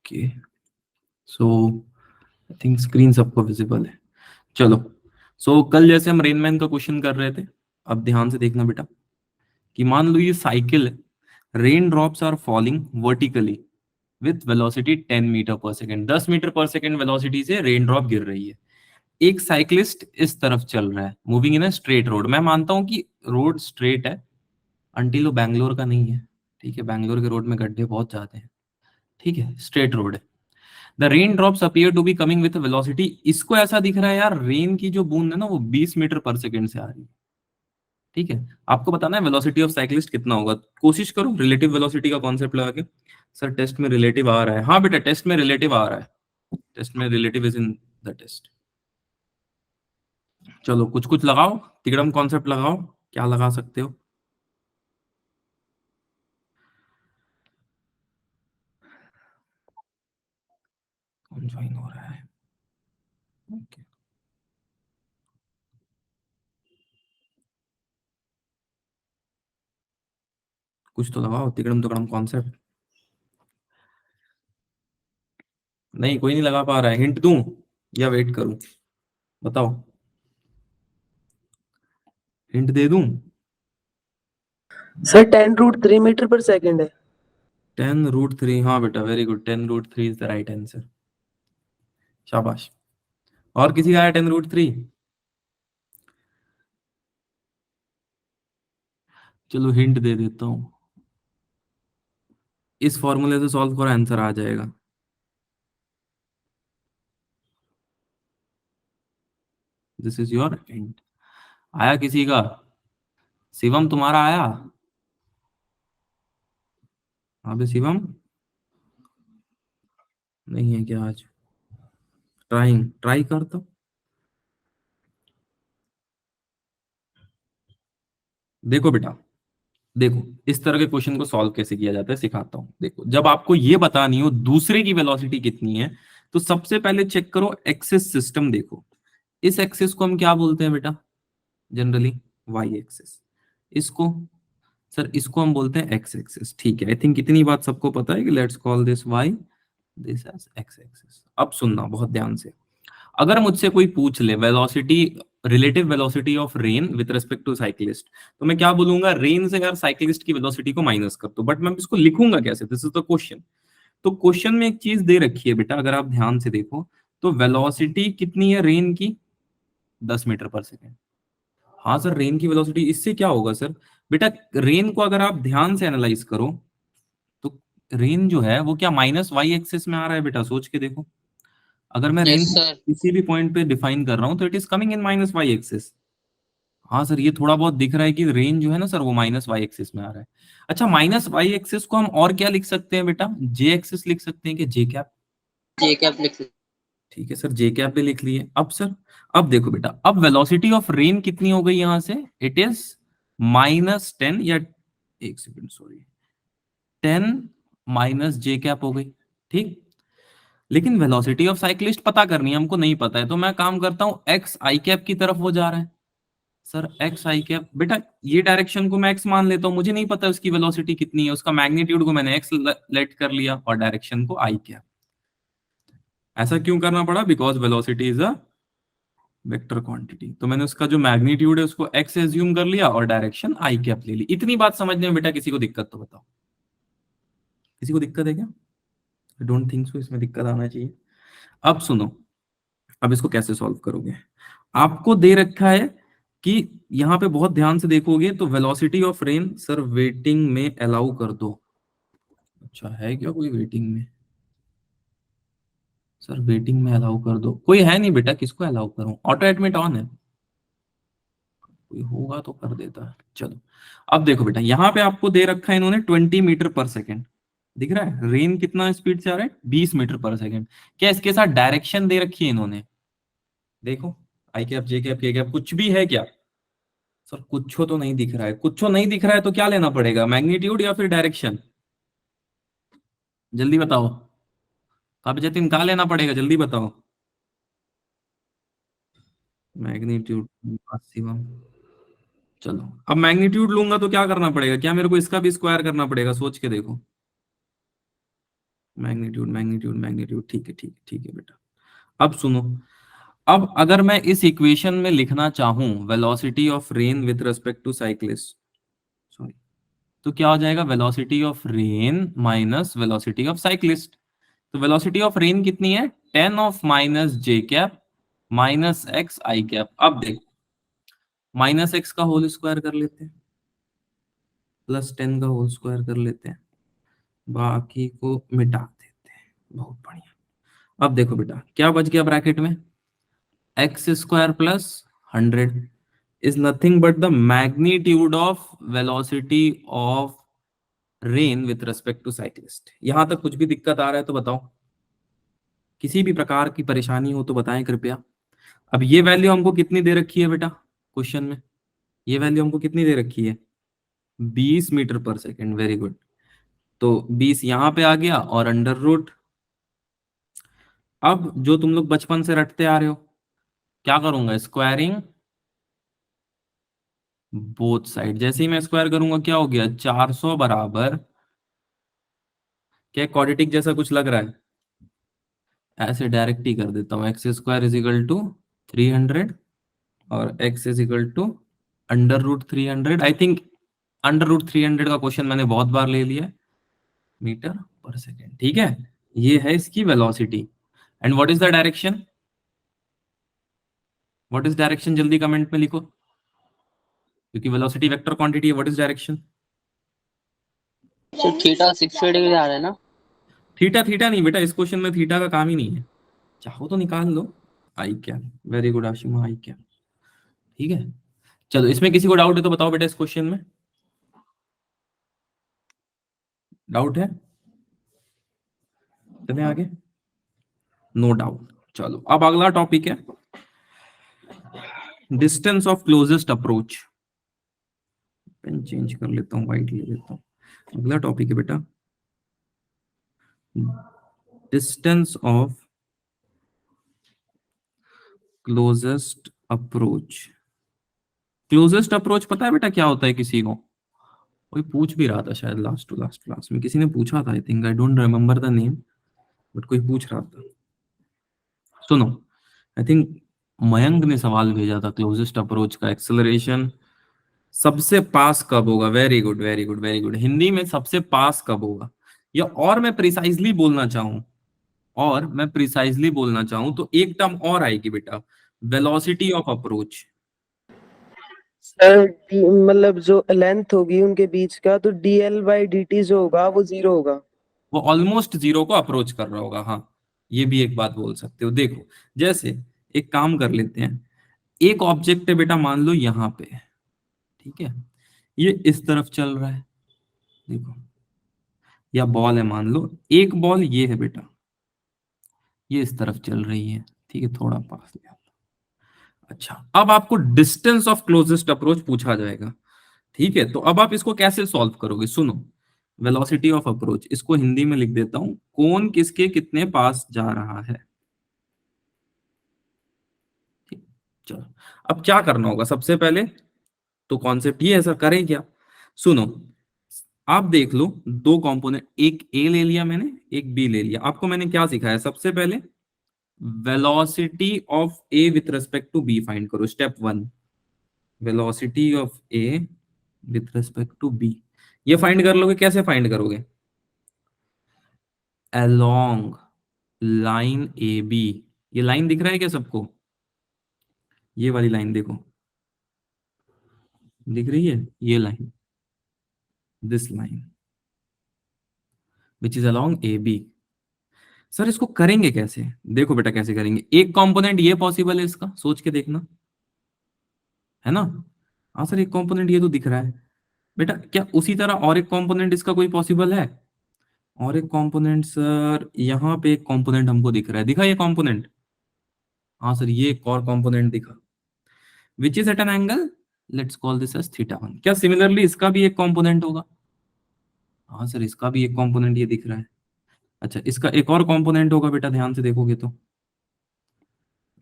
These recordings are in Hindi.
Okay, so I think screen सबको विजिबल है। चलो, सो कल जैसे हम रेनमैन का क्वेश्चन कर रहे थे, अब ध्यान से देखना बेटा कि मान लो ये साइकिल है, rain drops are falling vertically with velocity 10 metre per second, 10 metre per second velocity से रेन ड्रॉप गिर रही है। एक साइक्लिस्ट इस तरफ चल रहा है, moving in a straight road. मैं मानता हूं कि रोड स्ट्रेट है अंटिल वो बैंगलोर का नहीं है। ठीक है, बैंगलोर के रोड में गड्ढे बहुत ज्यादा हैं। ठीक है, स्ट्रेट रोड है। The rain drops appear to be coming with velocity, इसको ऐसा दिख रहा है यार रेन की जो बूंद है ना वो 20 मीटर पर सेकेंड से आ रही है। ठीक है, आपको बताना है वेलोसिटी ऑफ साइक्लिस्ट कितना होगा। कोशिश करो रिलेटिव वेलोसिटी का कॉन्सेप्ट लगा के। सर टेस्ट में रिलेटिव आ रहा है, हाँ बेटा टेस्ट में रिलेटिव आ रहा है, टेस्ट में relative is in the test. चलो कुछ कुछ लगाओ, तिगड़म कॉन्सेप्ट लगाओ, क्या लगा सकते हो। कौन ज्वाइन हो रहा है? ओके, कुछ तो लगाओ तिगड़म तिगड़म कॉन्सेप्ट। नहीं, कोई नहीं लगा पा रहा है, हिंट दूं या वेट करूं? बताओ, हिंट दे दूं? सर 10√3 मीटर पर सेकेंड है। 10√3, हाँ बेटा very good, 10√3 is the right answer. शाबाश। और किसी का आया 10√3? चलो हिंट दे देता हूँ, इस फॉर्मूले से सॉल्व करो आंसर आ जाएगा। This is your hint. आया किसी का? शिवम तुम्हारा आया? हाँ बे शिवम, नहीं है क्या आज? ट्राई कर तो। देखो बेटा, देखो इस तरह के क्वेश्चन को सॉल्व कैसे किया जाता है सिखाता हूं। देखो, जब आपको ये बतानी हो दूसरे की वेलोसिटी कितनी है, तो सबसे पहले चेक करो एक्सिस सिस्टम। देखो, इस एक्सिस को हम क्या बोलते हैं बेटा? Generally Y axis. इसको, सर इसको हम बोलते हैं एक्स एक्सिस। ठीक है, आई थिंक इतनी बात सबको पता है कि let's call this Y, this as X axis. अब सुनना बहुत ध्यान से, अगर मुझसे कोई पूछ ले velocity, relative velocity of rain with respect to cyclist, तो मैं क्या बोलूंगा? रेन से यार साइक्लिस्ट की वेलोसिटी को माइनस कर दो। बट मैं इसको लिखूंगा कैसे? This is the question. तो क्वेश्चन में एक चीज दे रखी है बेटा, अगर आप ध्यान से देखो तो वेलोसिटी कितनी है रेन की? 10 मीटर पर सेकेंड। हाँ सर, रेन की वेलोसिटी, इससे क्या होगा सर? बेटा रेन को अगर आप ध्यान से एनालाइज करो तो रेन जो है वो क्या माइनस वाई एक्सिस में आ रहा है बेटा? सोच के देखो, अगर मैं रेन यस को सर। किसी भी पॉइंट पे डिफाइन कर रहा हूं तो it is coming in minus Y axis. हाँ सर, ये थोड़ा बहुत दिख रहा है कि रेन जो है ना सर वो माइनस वाई एक्सिस में आ रहा है। अच्छा, माइनस वाई एक्सिस को हम और क्या लिख सकते हैं बेटा? जे एक्सिस लिख सकते हैं कि जे कैप? जे कैप लिख सकते। ठीक है सर, जे कैप भी लिख लिए। अब सर, अब देखो बेटा, अब वेलोसिटी ऑफ रेन कितनी हो गई यहां से? इट इज -10, या एक सेकंड सॉरी, 10 - जे कैप हो गई। ठीक, लेकिन वेलोसिटी ऑफ साइक्लिस्ट पता करनी है हमको, नहीं पता है, तो मैं काम करता हूं एक्स आई कैप की तरफ वो जा रहा है। सर एक्स आई कैप बेटा, ये डायरेक्शन को मैं एक्स मान लेता हूं, मुझे नहीं पता उसकी वेलोसिटी कितनी है, उसका मैग्नीट्यूड को मैंने एक्स लेट कर लिया और डायरेक्शन को आई कैप। ऐसा क्यों करना पड़ा? Because velocity is a vector quantity, तो मैंने उसका जो मैग्नीट्यूड है उसको एक्स एज्यूम कर लिया और डायरेक्शन आई कैप ले ली। इतनी बात समझने में बेटा किसी को दिक्कत तो बताओ, किसी को दिक्कत है क्या? आई डोंट थिंक सो, इसमें दिक्कत आना चाहिए। अब सुनो, अब इसको कैसे सॉल्व करोगे? आपको दे रखा है कि यहां पे बहुत ध्यान से देखोगे तो velocity of rain sir waiting में अलाउ कर दो। अच्छा, है क्या कोई वेटिंग में? सर वेटिंग में अलाउ कर दो, कोई है नहीं बेटा, किसको अलाउ करूं? ऑटो एडमिट ऑन है, कोई होगा तो कर देता। चलो, अब देखो बेटा, यहां पे आपको दे रखा है इन्होंने 20 मीटर पर सेकेंड। दिख रहा है रेन कितना स्पीड से आ रहा है? 20 मीटर पर सेकेंड। क्या इसके साथ डायरेक्शन दे रखी है इन्होंने? देखो, आई कैप जे कैप के कैप कुछ भी है क्या? सर कुछ तो नहीं दिख रहा है, कुछ नहीं दिख रहा है, तो क्या लेना पड़ेगा? मैग्नीट्यूड या फिर डायरेक्शन? जल्दी बताओ, अब जतिन कहाँ लेना पड़ेगा? जल्दी बताओ। Magnitude maximum. चलो, अब मैग्नीट्यूड लूंगा तो क्या करना पड़ेगा? क्या मेरे को इसका भी स्क्वायर करना पड़ेगा? सोच के देखो। मैग्नीट्यूड मैग्नीट्यूड मैग्नीट्यूड, ठीक है ठीक है ठीक है बेटा। अब सुनो, अब अगर मैं इस इक्वेशन में लिखना चाहूं velocity of rain with respect to cyclist, sorry, तो क्या हो जाएगा, velocity of rain minus velocity of cyclist. तो वेलोसिटी ऑफ रेन कितनी है, 10 of minus J cap minus X I cap. अब देख, माइनस एक्स का होल स्क्वायर कर लेते हैं, प्लस 10 का होल स्क्वायर कर लेते हैं, बाकी को मिटा देते हैं। बहुत बढ़िया। अब देखो बेटा क्या बच गया ब्रैकेट में, X square plus 100 is nothing but the magnitude of velocity of rain with respect to cyclist. यहां तक कुछ भी दिक्कत आ रहा है तो बताओ, किसी भी प्रकार की परेशानी हो तो बताएं कृपया। अब ये वैल्यू हमको कितनी दे रखी है बेटा क्वेश्चन में, ये वैल्यू हमको कितनी दे रखी है, 20 metre per second, very good. तो 20 यहां पे आ गया और अंडर रूट। अब जो तुम लोग बचपन से रटते आ रहे हो, क्या करूंगा, स्क्वायरिंग बोथ साइड। जैसे ही मैं स्क्वायर करूंगा क्या हो गया, 400 बराबर, क्या क्वाड्रेटिक जैसा कुछ लग रहा है, ऐसे डायरेक्ट ही कर देता हूँ, X square is equal to 300 और X is equal to under root 300। I think under root 300 का क्वेश्चन मैंने बहुत बार ले लिया, मीटर पर सेकेंड, ठीक है। ये है इसकी velocity. And what is the direction, what is direction, जल्दी कमेंट में लिखो, क्योंकि वेलोसिटी वेक्टर क्वांटिटी है। What is direction, sir theta 60 degree आ रहा है ना? थीटा, थीटा नहीं बेटा, इस क्वेश्चन में थीटा का काम ही नहीं है, चाहो तो निकाल लो। I can, very good Ashima, I can, ठीक है। चलो इसमें किसी को डाउट है तो बताओ बेटा, इस क्वेश्चन में डाउट है, चले आगे, नो डाउट। चलो अब अगला टॉपिक है distance of closest approach. Pen change कर लेता हूँ, व्हाइट ले लेता हूँ। अगला टॉपिक है बेटा distance of closest approach. Closest approach पता है बेटा क्या होता है किसी को, कोई पूछ भी रहा था शायद लास्ट टू लास्ट क्लास में, किसी ने पूछा था, I think, I don't remember the name, but कोई पूछ रहा था। सुनो, आई थिंक मयंक ने सवाल भेजा था, क्लोजेस्ट अप्रोच का एक्सेलरेशन सबसे पास कब होगा, very good very good very good, Hindi में सबसे पास कब होगा। या और मैं प्रिसाइजली बोलना चाहूं, और मैं प्रिसाइजली बोलना चाहूं तो एक टर्म और आएगी बेटा, वेलोसिटी ऑफ अप्रोच। सर मतलब जो लेंथ होगी उनके बीच का, तो dl/dt जो होगा वो 0 होगा। वो ऑलमोस्ट जीरो को अप्रोच कर रहा होगा, हाँ, ये भी एक बात बोल सकते हो। देखो जैसे एक काम कर लेते हैं, एक ऑब्जेक्ट है बेटा मान लो यहाँ पे, ठीक है, ये इस तरफ चल रहा है, देखो, या बॉल है मान लो, एक बॉल ये है बेटा, ये इस तरफ चल रही है, ठीक है, थोड़ा पास ले आओ। अच्छा, अब आपको डिस्टेंस ऑफ क्लोजेस्ट अप्रोच पूछा जाएगा, ठीक है। तो अब आप इसको कैसे सॉल्व करोगे, सुनो, वेलोसिटी ऑफ अप्रोच, इसको हिंदी में लिख देता हूं, कौन किसके कितने पास जा रहा है, ठीक। चलो अब क्या करना होगा, सबसे पहले तो कॉन्सेप्ट ये ऐसा करें क्या, सुनो, आप देख लो, दो कंपोनेंट, एक ए ले लिया मैंने, एक बी ले लिया। आपको मैंने क्या सिखाया, सबसे पहले velocity of A with respect to B find करो, step one, velocity of A with respect to B. ये फाइंड कर लोगे, कैसे फाइंड करोगे, अलोंग लाइन ए बी। ये लाइन दिख रहा है क्या सबको, ये वाली लाइन देखो, दिख रही है, ये line, this line which is along A B. Sir इसको करेंगे कैसे, देखो बेटा कैसे करेंगे, एक कंपोनेंट ये पॉसिबल है, इसका सोच के देखना, है ना। हाँ सर एक कंपोनेंट ये तो दिख रहा है बेटा, क्या उसी तरह और एक कंपोनेंट इसका कोई पॉसिबल है, और एक कंपोनेंट सर, यहाँ पे एक कंपोनेंट हमको दिख रहा है, दिखा ये कंपोनेंट, हाँ सर ये एक और कंपोनेंट दिखा, which is at an angle, let's call this as theta 1। क्या सिमिलरली इसका भी एक कंपोनेंट होगा, हाँ सर इसका भी एक कंपोनेंट ये दिख रहा है। अच्छा इसका एक और कंपोनेंट होगा बेटा, ध्यान से देखोगे तो,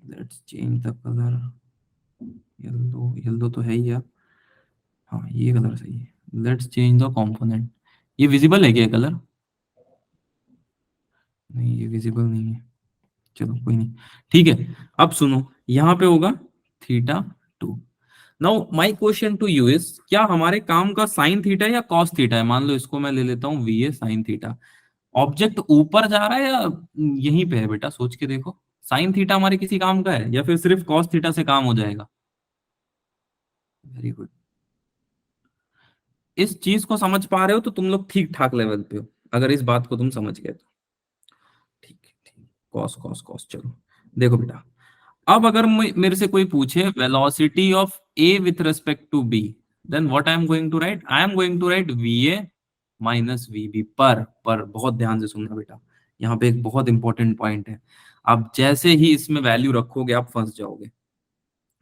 let's change the colour, yellow, yellow तो है ही यार, हाँ ये कलर सही है, लेट्स चेंज द कंपोनेंट। ये विजिबल है क्या कलर, नहीं ये विजिबल नहीं है, चलो कोई नहीं, ठीक है। अब सुनो, यहाँ पे होगा theta 2। Now my question to you is, क्या हमारे काम का साइन थीटा या कॉस थीटा है? मान लो इसको मैं ले लेता हूँ V A sine theta. Object ऊपर जा रहा है या यहीं पे है बेटा, सोच के देखो। साइन थीटा हमारे किसी काम का है या फिर सिर्फ कॉस थीटा से काम हो जाएगा? Very good. इस चीज को समझ पा रहे हो तो तुम लोग ठीक ठाक लेवल पे हो, अगर इस बात को तुम समझ गए तो। ठीक है ठीक, कॉस कॉस कॉस। चलो देखो बेटा, अब अगर मेरे से कोई पूछे velocity of A with respect to B, then what I am going to write? I am going to write V A minus V B. पर बहुत ध्यान से सुनना बेटा, यहाँ पे एक बहुत इंपॉर्टेंट पॉइंट है। आप जैसे ही इसमें वैल्यू रखोगे आप फंस जाओगे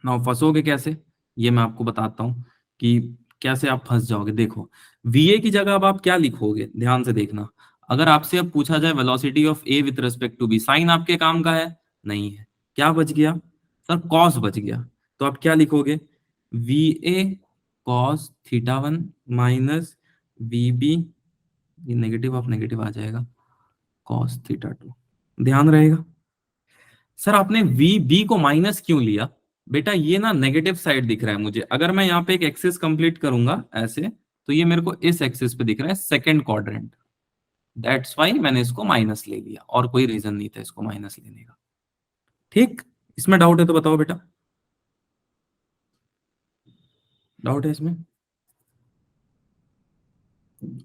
ना। फंसोगे कैसे, ये मैं आपको बताता हूँ कि कैसे आप फंस जाओगे। देखो, वीए की जगह अब आप क्या लिखोगे, ध्यान से देखना। अगर आपसे अब पूछा जाए velocity of A with respect to B, sine आपके काम का है? नहीं है। क्या बच गया सर? कॉस बच गया। तो आप क्या लिखोगे? V A cos theta 1 minus V B, ये नेगेटिव ऑफ नेगेटिव आ जाएगा, कॉस थीटा 2। ध्यान रहेगा। सर आपने वी बी को माइनस क्यों लिया? बेटा ये ना नेगेटिव साइड दिख रहा है मुझे। अगर मैं यहाँ पे एक एक्सिस कंप्लीट करूंगा ऐसे, तो ये मेरे को इस एक्सिस पे दिख रहा है, सेकंड क्वाड्रेंट। दैट्स वाई मैंने इसको माइनस ले लिया, और कोई रीजन नहीं था इसको माइनस लेने का। ठीक, इसमें डाउट है तो बताओ बेटा, डाउट है इसमें?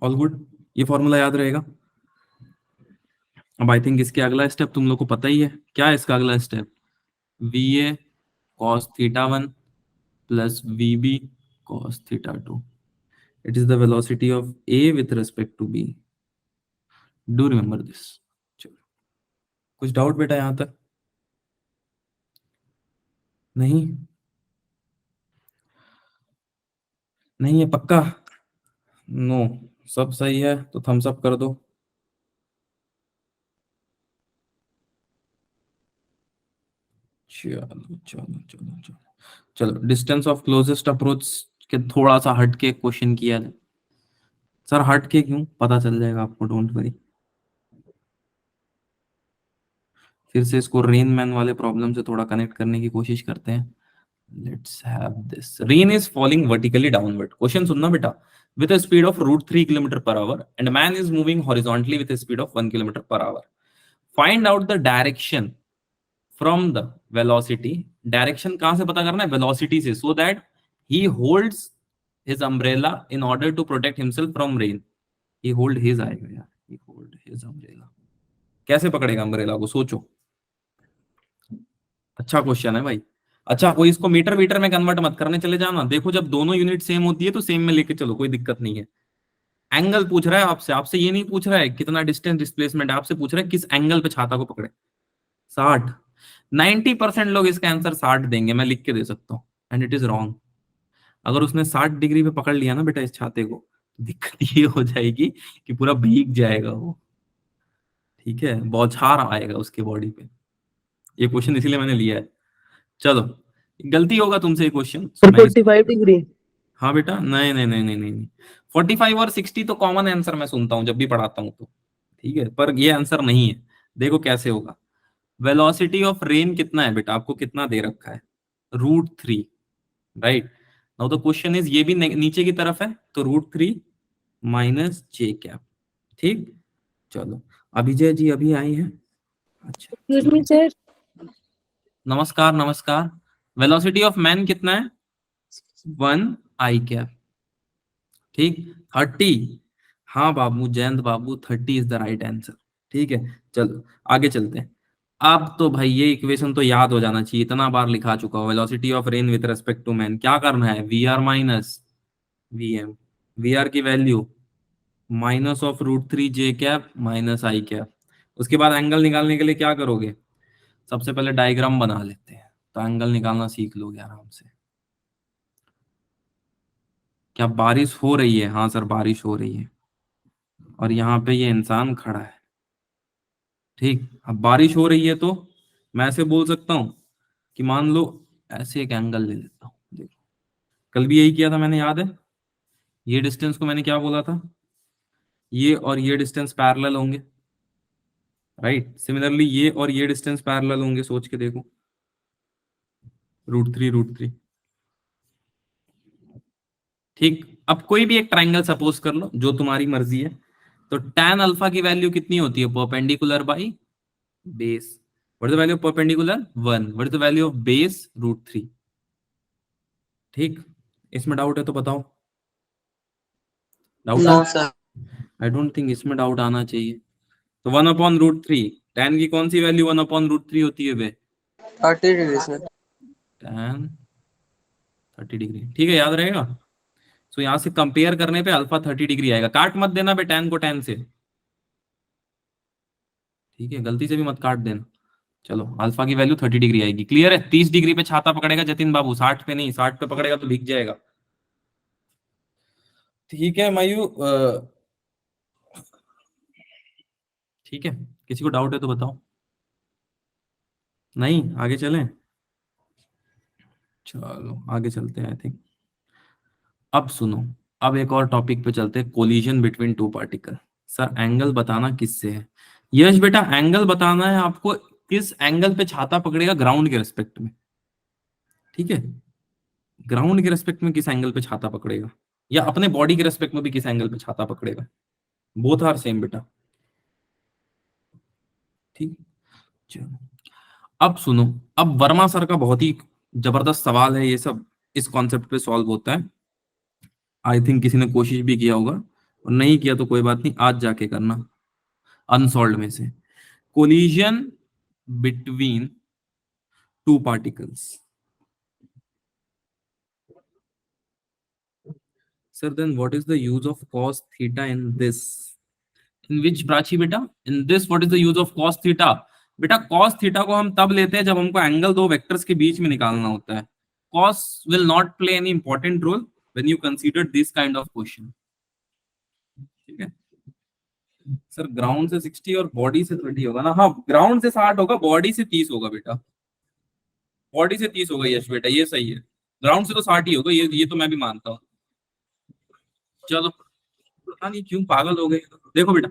ऑल गुड, ये फॉर्मूला याद रहेगा। अब आई थिंक इसके अगला स्टेप तुम लोग को पता ही है। क्या है इसका अगला step? V A cos theta 1 plus V B cos theta 2। It is the velocity of A with respect to B. Do remember this. चलो, कुछ डाउट बेटा यहां तक? नहीं, नहीं है पक्का? नो, सब सही है तो थम्स अप कर दो। चलो चलो चलो चलो चलो, डिस्टेंस ऑफ क्लोजेस्ट अप्रोच के थोड़ा सा हट के क्वेश्चन किया जाए। सर हट के क्यों, पता चल जाएगा आपको, डोंट वरी। फिर से इसको रेन मैन वाले प्रॉब्लम से थोड़ा कनेक्ट करने की कोशिश करते हैं। Let's have this, rain is falling vertically downward. Question सुनना बेटा, with a speed of root 3 kilometer per hour and man is moving horizontally with a speed of 1 kilometer per hour. Find out the direction from the velocity. Direction कहां से पता करना है? velocity से, so that he holds his umbrella in order to protect himself from rain. He hold his आएगा यार, he hold his umbrella। कैसे पकड़ेगा अम्ब्रेला को, सोचो। अच्छा क्वेश्चन है भाई। अच्छा, कोई इसको मीटर मीटर में कन्वर्ट मत करने चले जाना। देखो जब दोनों यूनिट सेम होती है तो सेम में लेके चलो, कोई दिक्कत नहीं है। एंगल पूछ रहा है आपसे, आपसे ये नहीं पूछ रहा है कितना डिस्टेंस डिस्प्लेसमेंट, आपसे पूछ रहा है किस एंगल पे छाता को पकड़े। 60। 90% लोग इसका आंसर 60 देंगे, मैं लिख के दे सकता हूँ, एंड इट इज रॉन्ग। अगर उसने 60 डिग्री पे पकड़ लिया ना बेटा इस छाते को, दिक्कत ये हो जाएगी कि पूरा भीग जाएगा वो। ठीक है, बौछार आएगा उसके बॉडी पे। ये क्वेश्चन इसीलिए मैंने लिया है। चलो, गलती होगा तुमसे ये क्वेश्चन, और मैं 45 डिग्री। हाँ बेटा, नहीं नहीं नहीं नहीं नहीं नहीं, 45 और 60 तो कॉमन आंसर मैं सुनता हूँ जब भी पढ़ाता हूँ तो। ठीक है, पर ये आंसर नहीं है। देखो कैसे होगा। वेलोसिटी ऑफ रेन कितना है बेटा, आपको कितना दे रखा है? √3, right. Now the question is, ये भी नीचे की तरफ है तो √3 माइनस जे कैप। ठीक, चलो अभिजय जी अभी आई हैं। अच्छा ठीक है, सर। नमस्कार नमस्कार। वेलोसिटी ऑफ मैन कितना है? 1 आई कैप। ठीक, 30। हाँ बाबू, जयंत बाबू, 30 इज द राइट आंसर। ठीक है, चलो आगे चलते हैं। अब तो भाई ये इक्वेशन तो याद हो जाना चाहिए, इतना बार लिखा चुका हूं। Velocity of rain with respect to man, क्या करना है? V R minus V M. V R की value minus of √3 J cap minus I cap. उसके बाद एंगल निकालने के लिए क्या करोगे? सबसे पहले डायग्राम बना लेते हैं, तो एंगल निकालना सीख लोगे आराम से। क्या बारिश हो रही है? हाँ सर बारिश हो रही है, और यहाँ पे ये इंसान खड़ा है। ठीक, अब बारिश हो रही है तो मैं ऐसे बोल सकता हूँ कि मान लो ऐसे एक एंगल ले लेता हूँ। देखो, कल भी यही किया था मैंने, याद है? ये डिस्टेंस को मैंने क्या बोला था? ये और ये डिस्टेंस पैरेलल होंगे। राइट। सिमिलरली ये और ये डिस्टेंस पैरेलल होंगे, सोच के देखो, √3 √3। ठीक, अब कोई भी एक ट्राइंगल सपोज कर लो, जो तुम्हारी मर्जी है। तो tan अल्फा की वैल्यू कितनी होती है, perpendicular by base. What is the value of perpendicular, 1। What is the value of base, √3। ठीक, इसमें डाउट है तो बताओ। डाउट नो है? सर। आई डोंट थिंक इसमें डाउट आना चाहिए। तो 1/√3, tan की कौन सी वैल्यू 1/√3 होती है बे? 30 डिग्री सर। tan 30 डिग्री, ठीक है, याद रहेगा। सो यहां से कंपेयर करने पे अल्फा 30 डिग्री आएगा। काट मत देना बे tan को tan से, ठीक है, गलती से भी मत काट देना। चलो, अल्फा की वैल्यू 30 डिग्री आएगी। क्लियर है? 30 डिग्री पे छाता पकड़ेगा जतिन बाबू, 60 पे नहीं। 60 पे पकड़ेगा तो भीग जाएगा। ठीक है मायू, ठीक है, किसी को डाउट है तो बताओ। नहीं, आगे चलें? चलो आगे चलते हैं आई थिंक। अब सुनो, अब एक और टॉपिक पे चलते हैं, collision between two particle. Sir angle बताना किससे है? यश बेटा, एंगल बताना है आपको, किस एंगल पे छाता पकड़ेगा ग्राउंड के रेस्पेक्ट में। ठीक है, ग्राउंड के रेस्पेक्ट में किस एंगल पे छाता पकड़ेगा, या अपने बॉडी के रेस्पेक्ट में भी किस एंगल पे छाता पकड़ेगा। बोथ आर सेम बेटा। ठीक, चलो अब सुनो। अब वर्मा सर का बहुत ही जबरदस्त सवाल है ये सब, इस कॉन्सेप्ट पे सॉल्व होता है। आई थिंक किसी ने कोशिश भी किया होगा, और नहीं किया तो कोई बात नहीं, आज जाके करना अनसॉल्व में से। Collision between two particles. Sir, then what is the use of cos theta in this? In which Prachi बेटा? In this what is the use of cos theta? बेटा cos theta को हम तब लेते हैं जब हमको एंगल दो वेक्टर्स के बीच में निकालना होता है। Cos will not play any important role when you consider this kind of question. ठीक है सर, ग्राउंड से 60 और बॉडी से 30 होगा ना? हाँ, ग्राउंड से 60 होगा, बॉडी से 30 होगा बेटा। बॉडी से 30 होगा यश बेटा, ये सही है। ग्राउंड से तो 60 ही होगा, ये तो मैं भी मानता हूँ। चलो, पता नहीं क्यों पागल हो गए। देखो बेटा,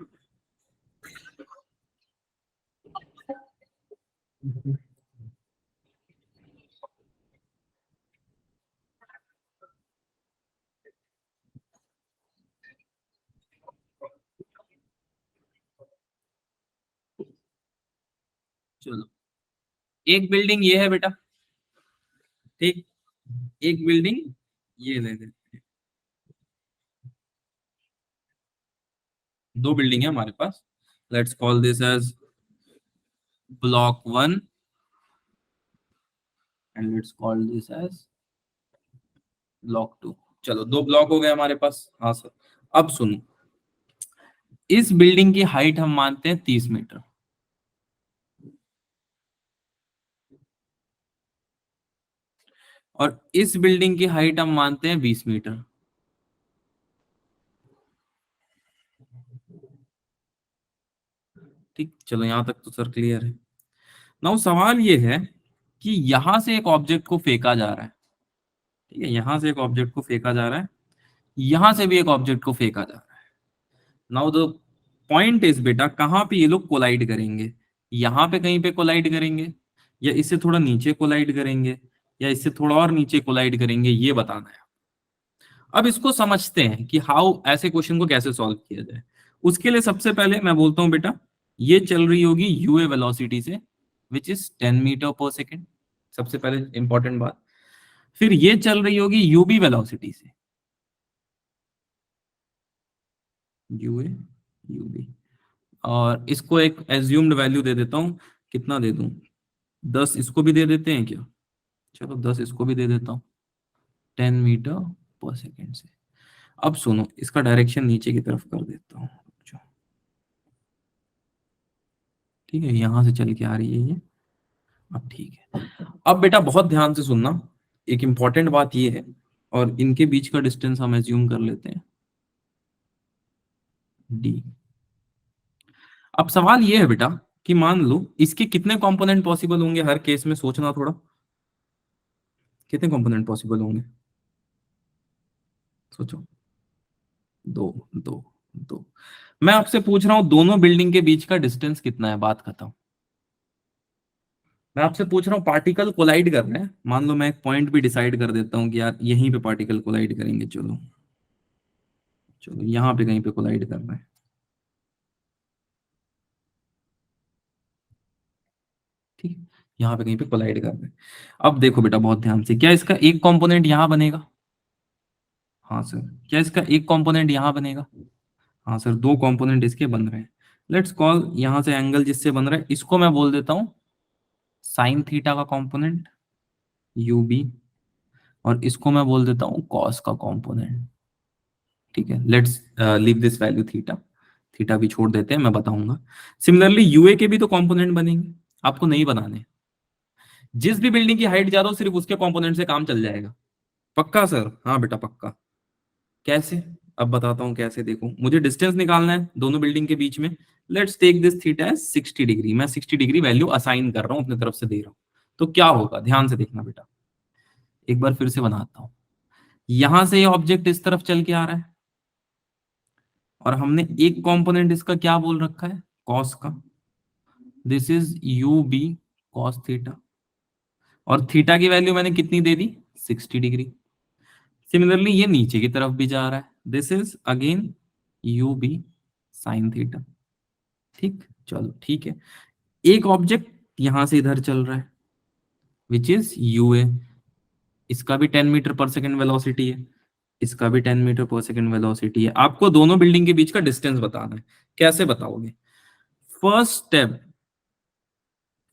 चलो, एक बिल्डिंग ये है बेटा, ठीक, एक बिल्डिंग ये ले लेते हैं। दो बिल्डिंग है हमारे पास। Let's call this as block 1 and let's call this as block 2। चलो, दो ब्लॉक हो गए हमारे पास। हाँ सर, अब सुनो, इस बिल्डिंग की हाइट हम मानते हैं 30 मीटर, और इस बिल्डिंग की हाइट हम मानते हैं 20 मीटर। ठीक, चलो यहां तक तो सर क्लियर है। नाउ सवाल ये है कि यहां से एक ऑब्जेक्ट को फेंका जा रहा है। ठीक है, यहां से एक ऑब्जेक्ट को फेंका जा रहा है, यहां से भी एक ऑब्जेक्ट को फेंका जा रहा है। नाउ द पॉइंट इज बेटा, कहां पे ये लोग कोलाइड करेंगे? यहां पे कहीं पे कोलाइड करेंगे, या इससे थोड़ा नीचे कोलाइड करेंगे, या इससे थोड़ा और नीचे कोलाइड करेंगे, ये बताना है। अब इसको समझते हैं कि हाउ, ऐसे क्वेश्चन को कैसे सॉल्व किया जाए। उसके लिए सबसे पहले मैं बोलता हूं बेटा, ये चल रही होगी यूए वेलोसिटी से, which is 10 metre per second. सबसे पहले इंपॉर्टेंट बात। फिर ये चल रही होगी यूबी वेलोसिटी से, यूए यूबी, और इसको एक एज्यूम्ड वैल्यू दे देता हूं। कितना दे दूं? 10 इसको भी दे देते हैं क्या? चलो 10 इसको भी दे देता हूं, 10 मीटर पर सेकेंड से। अब सुनो, इसका डायरेक्शन नीचे की तरफ कर देता हूँ। ठीक है, यहां से चल के आ रही है ये। अब ठीक है, अब बेटा बहुत ध्यान से सुनना, एक इंपॉर्टेंट बात ये है, और इनके बीच का डिस्टेंस हम एज्यूम कर लेते हैं डी। अब सवाल ये है बेटा कि मान लो इसके कितने कंपोनेंट पॉसिबल होंगे, हर केस में सोचना थोड़ा। कितने कंपोनेंट पॉसिबल होंगे, सोचो। दो, दो, 2। मैं आपसे पूछ रहा हूं दोनों बिल्डिंग के बीच का डिस्टेंस कितना है, बात खत्म। मैं आपसे पूछ रहा हूँ पार्टिकल कोलाइड कर रहे हैं, मान लो मैं एक पॉइंट भी डिसाइड कर देता हूँ कि यार यहीं पे पार्टिकल कोलाइड करेंगे, चलो चलो यहां पे कहीं पे कोलाइड कर रहे हैं, ठीक है, यहाँ पे कहीं पे कोलाइड कर रहे हैं। अब देखो बेटा बहुत ध्यान से, क्या इसका एक कंपोनेंट यहां बनेगा? हाँ सर। क्या इसका एक कंपोनेंट यहां बनेगा? हाँ सर, दो कंपोनेंट इसके बन रहे हैं। लेट्स कॉल यहां से एंगल जिससे बन रहा है इसको मैं बोल देता हूं साइन थीटा का कंपोनेंट यू बी, और इसको मैं बोल देता हूं कॉस का कंपोनेंट। ठीक है, let's leave this value theta, theta भी छोड़ देते हैं, मैं बताऊंगा। सिमिलरली यूए के भी तो कंपोनेंट बनेंगे, आपको नहीं बनाने। जिस भी बिल्डिंग की हाइट ज्यादा हो सिर्फ उसके कंपोनेंट से काम चल जाएगा। पक्का सर? हाँ बेटा पक्का। कैसे? अब बताता हूं कैसे। देखो मुझे डिस्टेंस निकालना है दोनों बिल्डिंग के बीच में। Let's take this theta as 60 degree, मैं 60 डिग्री वैल्यू असाइन कर रहा हूं, अपनी तरफ से दे रहा हूं। तो क्या होगा, ध्यान से देखना बेटा, एक बार फिर से बनाता हूं। यहां से ये ऑब्जेक्ट इस तरफ चल के आ रहा है, और हमने एक कंपोनेंट इसका क्या बोल रखा है, कॉस का। This is U B cos theta, और थीटा की वैल्यू मैंने कितनी दे दी, 60 डिग्री। सिमिलरली ये नीचे की तरफ भी जा रहा है, this is again U B sine theta. ठीक, चलो ठीक है। एक ऑब्जेक्ट यहां से इधर चल रहा है विच इज यू ए, इसका भी 10 मीटर पर सेकेंड वेलोसिटी है, इसका भी 10 मीटर पर सेकेंड वेलोसिटी है। आपको दोनों बिल्डिंग के बीच का डिस्टेंस बताना है। कैसे बताओगे? First step,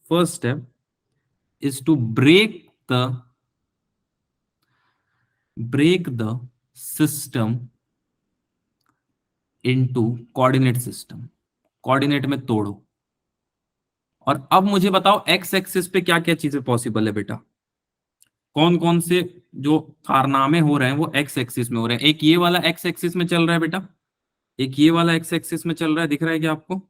first step is to break the system into coordinate system, coordinate में तोड़ो। और अब मुझे बताओ एक्स एक्सिस पे क्या क्या चीजें पॉसिबल है बेटा, कौन कौन से जो कारनामे हो रहे हैं वो एक्स एक्सिस में हो रहे हैं। एक ये वाला एक्स एक्सिस में चल रहा है बेटा, एक ये वाला एक्स एक्सिस में चल रहा है, दिख रहा है क्या आपको?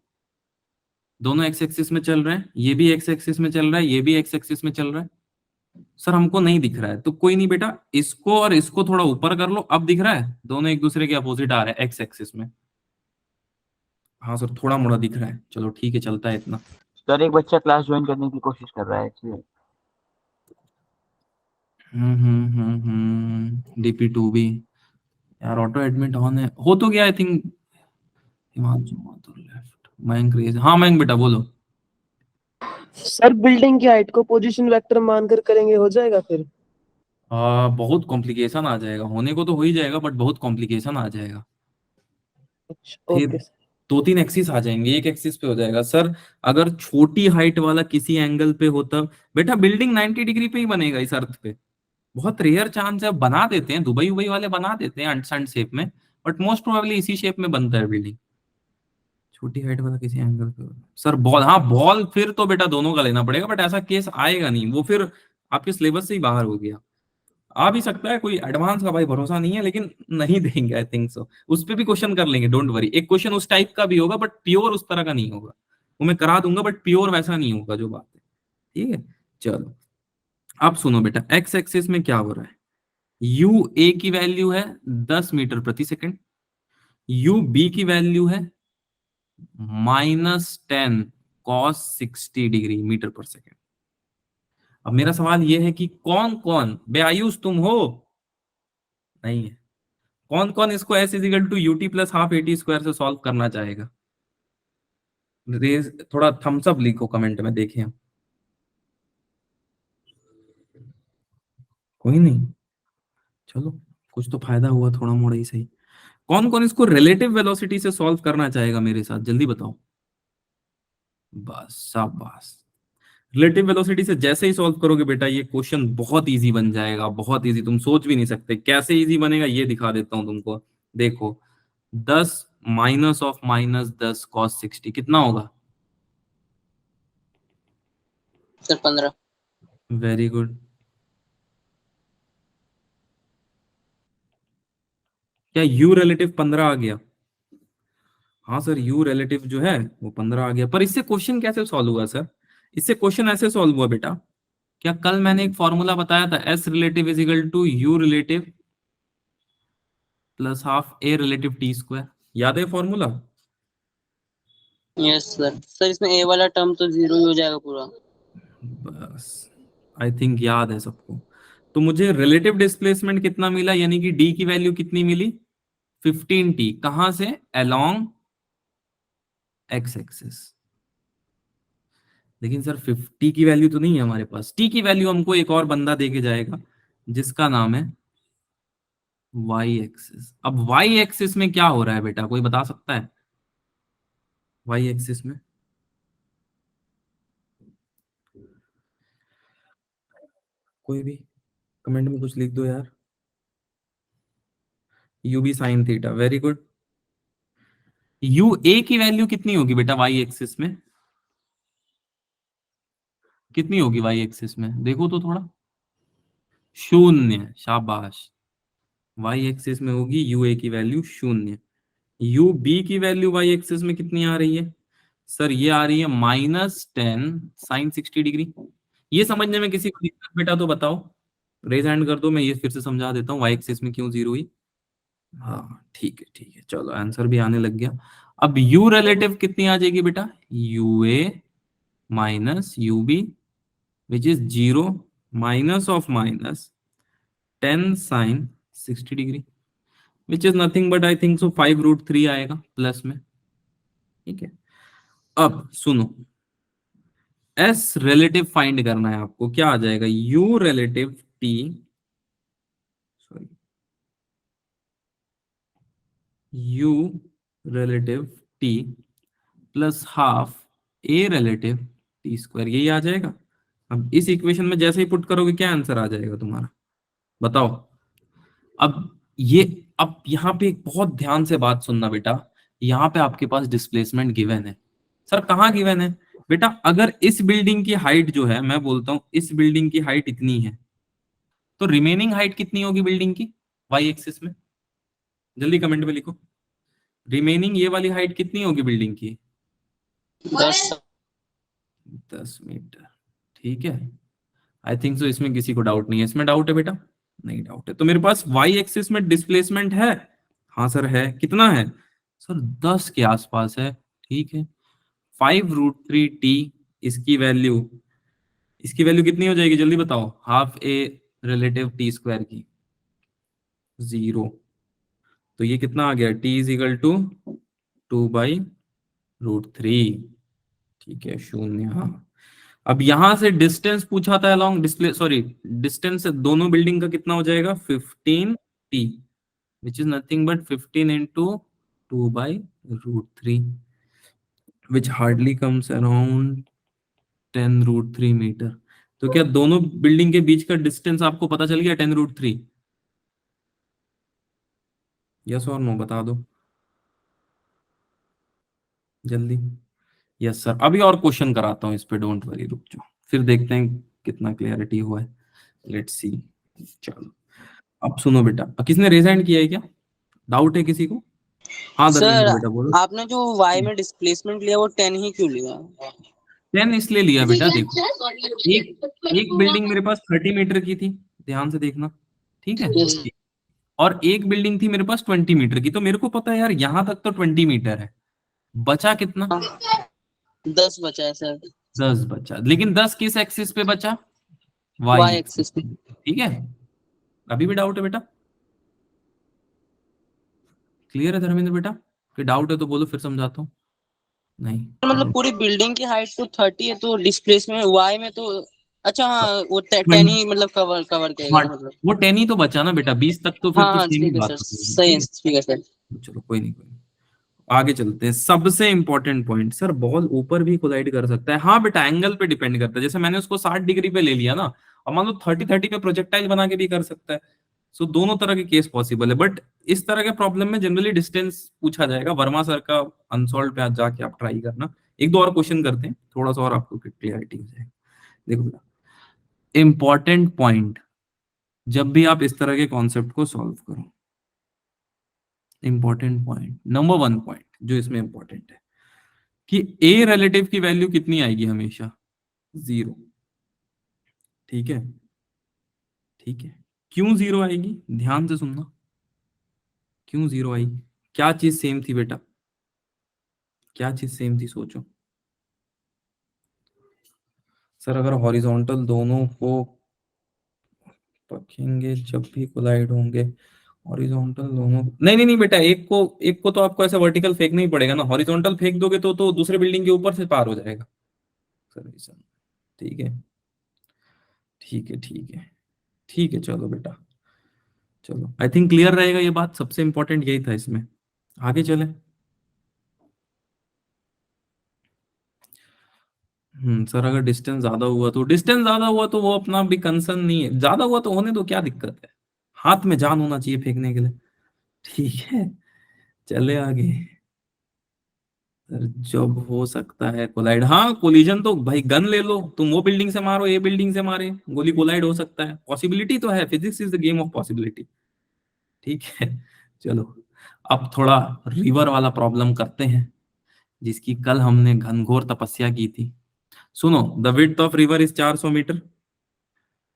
दोनों एक्स एक्सिस में चल रहे हैं, ये भी एक्स एक्सिस में चल रहा है, ये भी एक्स एक्सिस में चल रहा है। सर हमको नहीं दिख रहा है, तो कोई नहीं बेटा, इसको और इसको थोड़ा ऊपर कर लो, अब दिख रहा है, दोनों एक दूसरे के अपोजिट आ रहे हैं एक्स एक्सिस में। हाँ सर थोड़ा मोड़ा दिख रहा है, चलो ठीक है, चलता है इतना। सर एक बच्चा क्लास ज्वाइन करने की कोशिश कर रहा है इसलिए। DP2 भी यार ऑटो एडमिट ऑन है, हो तो गया I think. Himanshu Mathur left, Mayank raise, हाँ मयंक बेटा बोलो। सर बिल्डिंग की हाइट को पोजीशन वेक्टर मानकर करेंगे, हो जाएगा फिर? बहुत कॉम्प्लिकेशन आ जाएगा, होने को तो हो ही जाएगा बट बहुत कॉम्प्लिकेशन आ जाएगा। अच्छा फिर ओके। दो तीन एक्सिस आ जाएंगे, एक एक्सिस पे हो जाएगा सर। अगर छोटी हाइट वाला किसी एंगल पे होता बेटा, बिल्डिंग 90 डिग्री पे ही बनेगा इस अर्थ पे। बहुत रेयर चांस है, बना देते हैं दुबई उबई वाले, बना देते हैं अनसंड शेप में, बट मोस्ट प्रोबेबली इसी शेप में बनता है बिल्डिंग। छोटी हाइट वाला किसी एंगल पे सर बॉल, हाँ बॉल फिर तो बेटा दोनों का लेना पड़ेगा, बट ऐसा केस आएगा नहीं, वो फिर आपके सिलेबस से ही बाहर हो गया। आ भी सकता है, कोई एडवांस का भाई भरोसा नहीं है, लेकिन नहीं देंगे आई थिंक सो। उस पे भी क्वेश्चन कर लेंगे, डोंट वरी। एक क्वेश्चन उस टाइप का भी होगा बट प्योर उस तरह का नहीं होगा, वो मैं करा दूंगा बट प्योर वैसा नहीं होगा जो बात है। ठीक है, चलो अब सुनो बेटा, एक्स एक्सिस में क्या हो रहा है, यू ए की वैल्यू है 10 मीटर प्रति सेकंड, यू बी की वैल्यू है -10 cos 60 डिग्री मीटर पर सेकंड। अब मेरा सवाल यह है कि कौन कौन, बेआयुष तुम हो? नहीं है। कौन कौन इसको S is equal to U T plus half A T square से सॉल्व करना चाहेगा? रेज थोड़ा थम्स अप लिखो कमेंट में, देखें हम। कोई नहीं, चलो कुछ तो फायदा हुआ थोड़ा मोड़ा ही सही। कौन कौन इसको रिलेटिव वेलोसिटी से सॉल्व करना चाहेगा मेरे साथ, जल्दी बताओ। बस शाबाश। रिलेटिव वेलोसिटी से जैसे ही सॉल्व करोगे बेटा ये क्वेश्चन बहुत इजी बन जाएगा, बहुत इजी, तुम सोच भी नहीं सकते कैसे इजी बनेगा, ये दिखा देता हूं तुमको। देखो 10 माइनस ऑफ -10 cos 60 कितना होगा? सर 15। Very good. क्या यू रिलेटिव 15 आ गया? हाँ सर, यू रिलेटिव जो है वो 15 आ गया। पर इससे क्वेश्चन कैसे सॉल्व हुआ सर? इससे क्वेश्चन ऐसे सॉल्व हुआ बेटा, क्या कल मैंने एक फॉर्मूला बताया था, S relative is equal to U relative plus half A relative T square. याद है फॉर्मूला? Yes sir. सर इसमें ए वाला टर्म तो जीरो ही हो जाएगा पूरा। बस, आई थिंक याद है सबको। तो मुझे रिलेटिव डिस्प्लेसमेंट कितना मिला, यानी कि डी की वैल्यू कितनी मिली? 15t। कहां से? Along x axis. लेकिन सर 50 की वैल्यू तो नहीं है हमारे पास। टी की वैल्यू हमको एक और बंदा दे के जाएगा जिसका नाम है वाई एक्सिस। अब वाई एक्सिस में क्या हो रहा है बेटा, कोई बता सकता है? वाई एक्सिस में कोई भी कमेंट में कुछ लिख दो यार। U B sine theta, very good. U A की वैल्यू कितनी होगी बेटा वाई एक्सिस में? कितनी होगी वाई एक्सिस में, देखो तो थोड़ा। शून्य, शाबाश। वाई एक्सिस में होगी यू ए की वैल्यू शून्य। यू बी की वैल्यू वाई एक्सिस में कितनी आ रही है? सर ये आ रही है -10 sin 60 डिग्री। ये समझने में किसी को दिक्कत बेटा तो बताओ, रेज हैंड कर दो, मैं ये फिर से समझा देता हूँ वाई एक्सिस में क्यों जीरो हुई। हाँ ठीक है ठीक है, चलो आंसर भी आने लग गया। अब यू रिलेटिव कितनी आ जाएगी बेटा? U A minus U B which is zero minus of -10 sin 60 degree which is nothing but I think so 5√3 आएगा प्लस में। ठीक है, अब सुनो, एस रिलेटिव फाइंड करना है आपको। क्या आ जाएगा? You relative T, sorry, you relative T plus half A relative T square, यही आ जाएगा। अब इस इक्वेशन में जैसे ही पुट करोगे क्या आंसर आ जाएगा तुम्हारा, बताओ। अब ये, अब यहाँ पे एक बहुत ध्यान से बात सुनना बेटा, यहाँ पे आपके पास डिस्प्लेसमेंट गिवन है। सर कहाँ गिवन है बेटा? अगर इस बिल्डिंग की हाइट जो है, मैं बोलता हूं इस बिल्डिंग की हाइट इतनी है, तो रिमेनिंग हाइट कितनी होगी बिल्डिंग की वाई एक्सिस में? जल्दी कमेंट में लिखो, रिमेनिंग ये वाली हाइट कितनी होगी बिल्डिंग की? 10। 10 मीटर। ठीक है, आई थिंक सो इसमें किसी को डाउट नहीं है। इसमें डाउट है बेटा? नहीं डाउट है। तो मेरे पास वाई एक्सिस में डिस्प्लेसमेंट है। हाँ सर है। कितना है? सर 10 के आसपास है। ठीक है, 5√3t। इसकी वैल्यू, इसकी वैल्यू कितनी हो जाएगी जल्दी बताओ? Half A relative T square की, जीरो। तो ये कितना आ गया? T is equal to 2/√3। ठीक है, शून्य। हाँ, अब यहां से डिस्टेंस पूछा था अलोंग डिस्प्ले, सॉरी, डिस्टेंस दोनों बिल्डिंग का कितना हो जाएगा? 15t which is nothing but 15 into 2/√3 which hardly comes around 10√3 metre. तो क्या दोनों बिल्डिंग के बीच का डिस्टेंस आपको पता चल गया 10√3? यस और नो बता दो जल्दी। Yes sir. अभी और क्वेश्चन कराता हूँ इस पे, डोंट वरी, रुक जाओ, फिर देखते हैं कितना क्लियरिटी हुआ है। Let's see. चलो अब सुनो बेटा, किसने रेज हैंड किया है क्या? डाउट है किसी को? हाँ सर धर्मेंद्र बेटा बोलो। आपने जो वाई में डिस्प्लेसमेंट लिया वो 10 ही क्यों लिया? 10 इसलिए लिया बेटा, देखो, एक एक बिल्डिंग मेरे पास 30 मीटर की थी, ध्यान से देखना। ठीक है, यस। और एक बिल्डिंग थी मेरे पास 20 मीटर की। तो मेरे को पता है यार यहां तक तो 20 मीटर है, बचा कितना? 10 बचा है सर। 10 बचा, लेकिन 10 किस एक्सिस पे बचा? वाई वाई एक्सिस एक्सिस पे। पे। ठीक है, अभी भी डाउट है बेटा? क्लियर है धर्मेंद्र बेटा? कि डाउट है तो बोलो, फिर समझाता हूँ। नहीं, मतलब पूरी बिल्डिंग की हाइट तो 30 है तो डिस्प्लेसमेंट वाई में तो, अच्छा हाँ वो 10 20। ही मतलब कवर कवर करेगा हाँ, ना मतलब। वो 10 ही तो बचा ना बेटा, 20 तक तो फिर हाँ तो हाँ सेम ही ठीक है बात सर, हो गई। सही ठीक है ठीक है सर। है, चलो कोई नहीं कोई नहीं। आगे चलते हैं। सबसे इंपॉर्टेंट पॉइंट, सर बॉल ऊपर भी कोलाइड कर सकता है। हाँ बेटा, एंगल पे डिपेंड करता है। जैसे मैंने उसको 60 डिग्री पे ले लिया ना, और मान लो 30 पे प्रोजेक्टाइल बना के भी कर सकता है। सो दोनों तरह के केस पॉसिबल है, बट इस तरह के प्रॉब्लम में जनरली डिस्टेंस पूछा जाएगा। वर्मा सर का अनसॉल्व पे आज जाके आप ट्राई करना। एक दो और क्वेश्चन करते हैं, थोड़ा सा और आपको क्लियरिटी हो जाएगी। देखो बेटा, इंपॉर्टेंट पॉइंट, जब भी आप इस तरह के कॉन्सेप्ट को सॉल्व करो, इंपॉर्टेंट पॉइंट, नंबर 1 पॉइंट जो इसमें इंपॉर्टेंट है कि ए रिलेटिव की वैल्यू कितनी आएगी? हमेशा 0। ठीक है, ठीक है। क्यों 0 आएगी? ध्यान से सुनना, क्यों 0 आएगी? क्या चीज सेम थी बेटा, क्या चीज सेम थी सोचो। सर अगर हॉरिजॉन्टल दोनों को रखेंगे जब भी कोलाइड होंगे, हॉरिजॉन्टल दोनों, नहीं नहीं नहीं बेटा, एक को तो आपको ऐसे वर्टिकल फेंकना ही पड़ेगा ना, हॉरिजॉन्टल फेंक दोगे तो दूसरे बिल्डिंग के ऊपर से पार हो जाएगा। सर ठीक है ठीक है ठीक है ठीक है, चलो बेटा, चलो आई थिंक क्लियर रहेगा ये बात, सबसे इंपॉर्टेंट यही था इसमें। आगे चले। सर अगर डिस्टेंस ज्यादा हुआ तो, डिस्टेंस ज्यादा हुआ तो वो अपना भी कंसर्न नहीं है, ज्यादा हुआ तो होने दो, क्या दिक्कत है, हाथ में जान होना चाहिए फेंकने के लिए। ठीक है, चले आगे। सर जब हो सकता है कोलाइड, हाँ कोलिजन तो भाई गन ले लो तुम, वो बिल्डिंग से मारो, ये बिल्डिंग से मारे, गोली कोलाइड हो सकता है, पॉसिबिलिटी तो है, physics is the game of possibility. ठीक है, चलो अब थोड़ा रिवर वाला प्रॉब्लम करते हैं, जिसकी कल हमने घनघोर तपस्या की थी। सुनो, the width of river is 400 metre.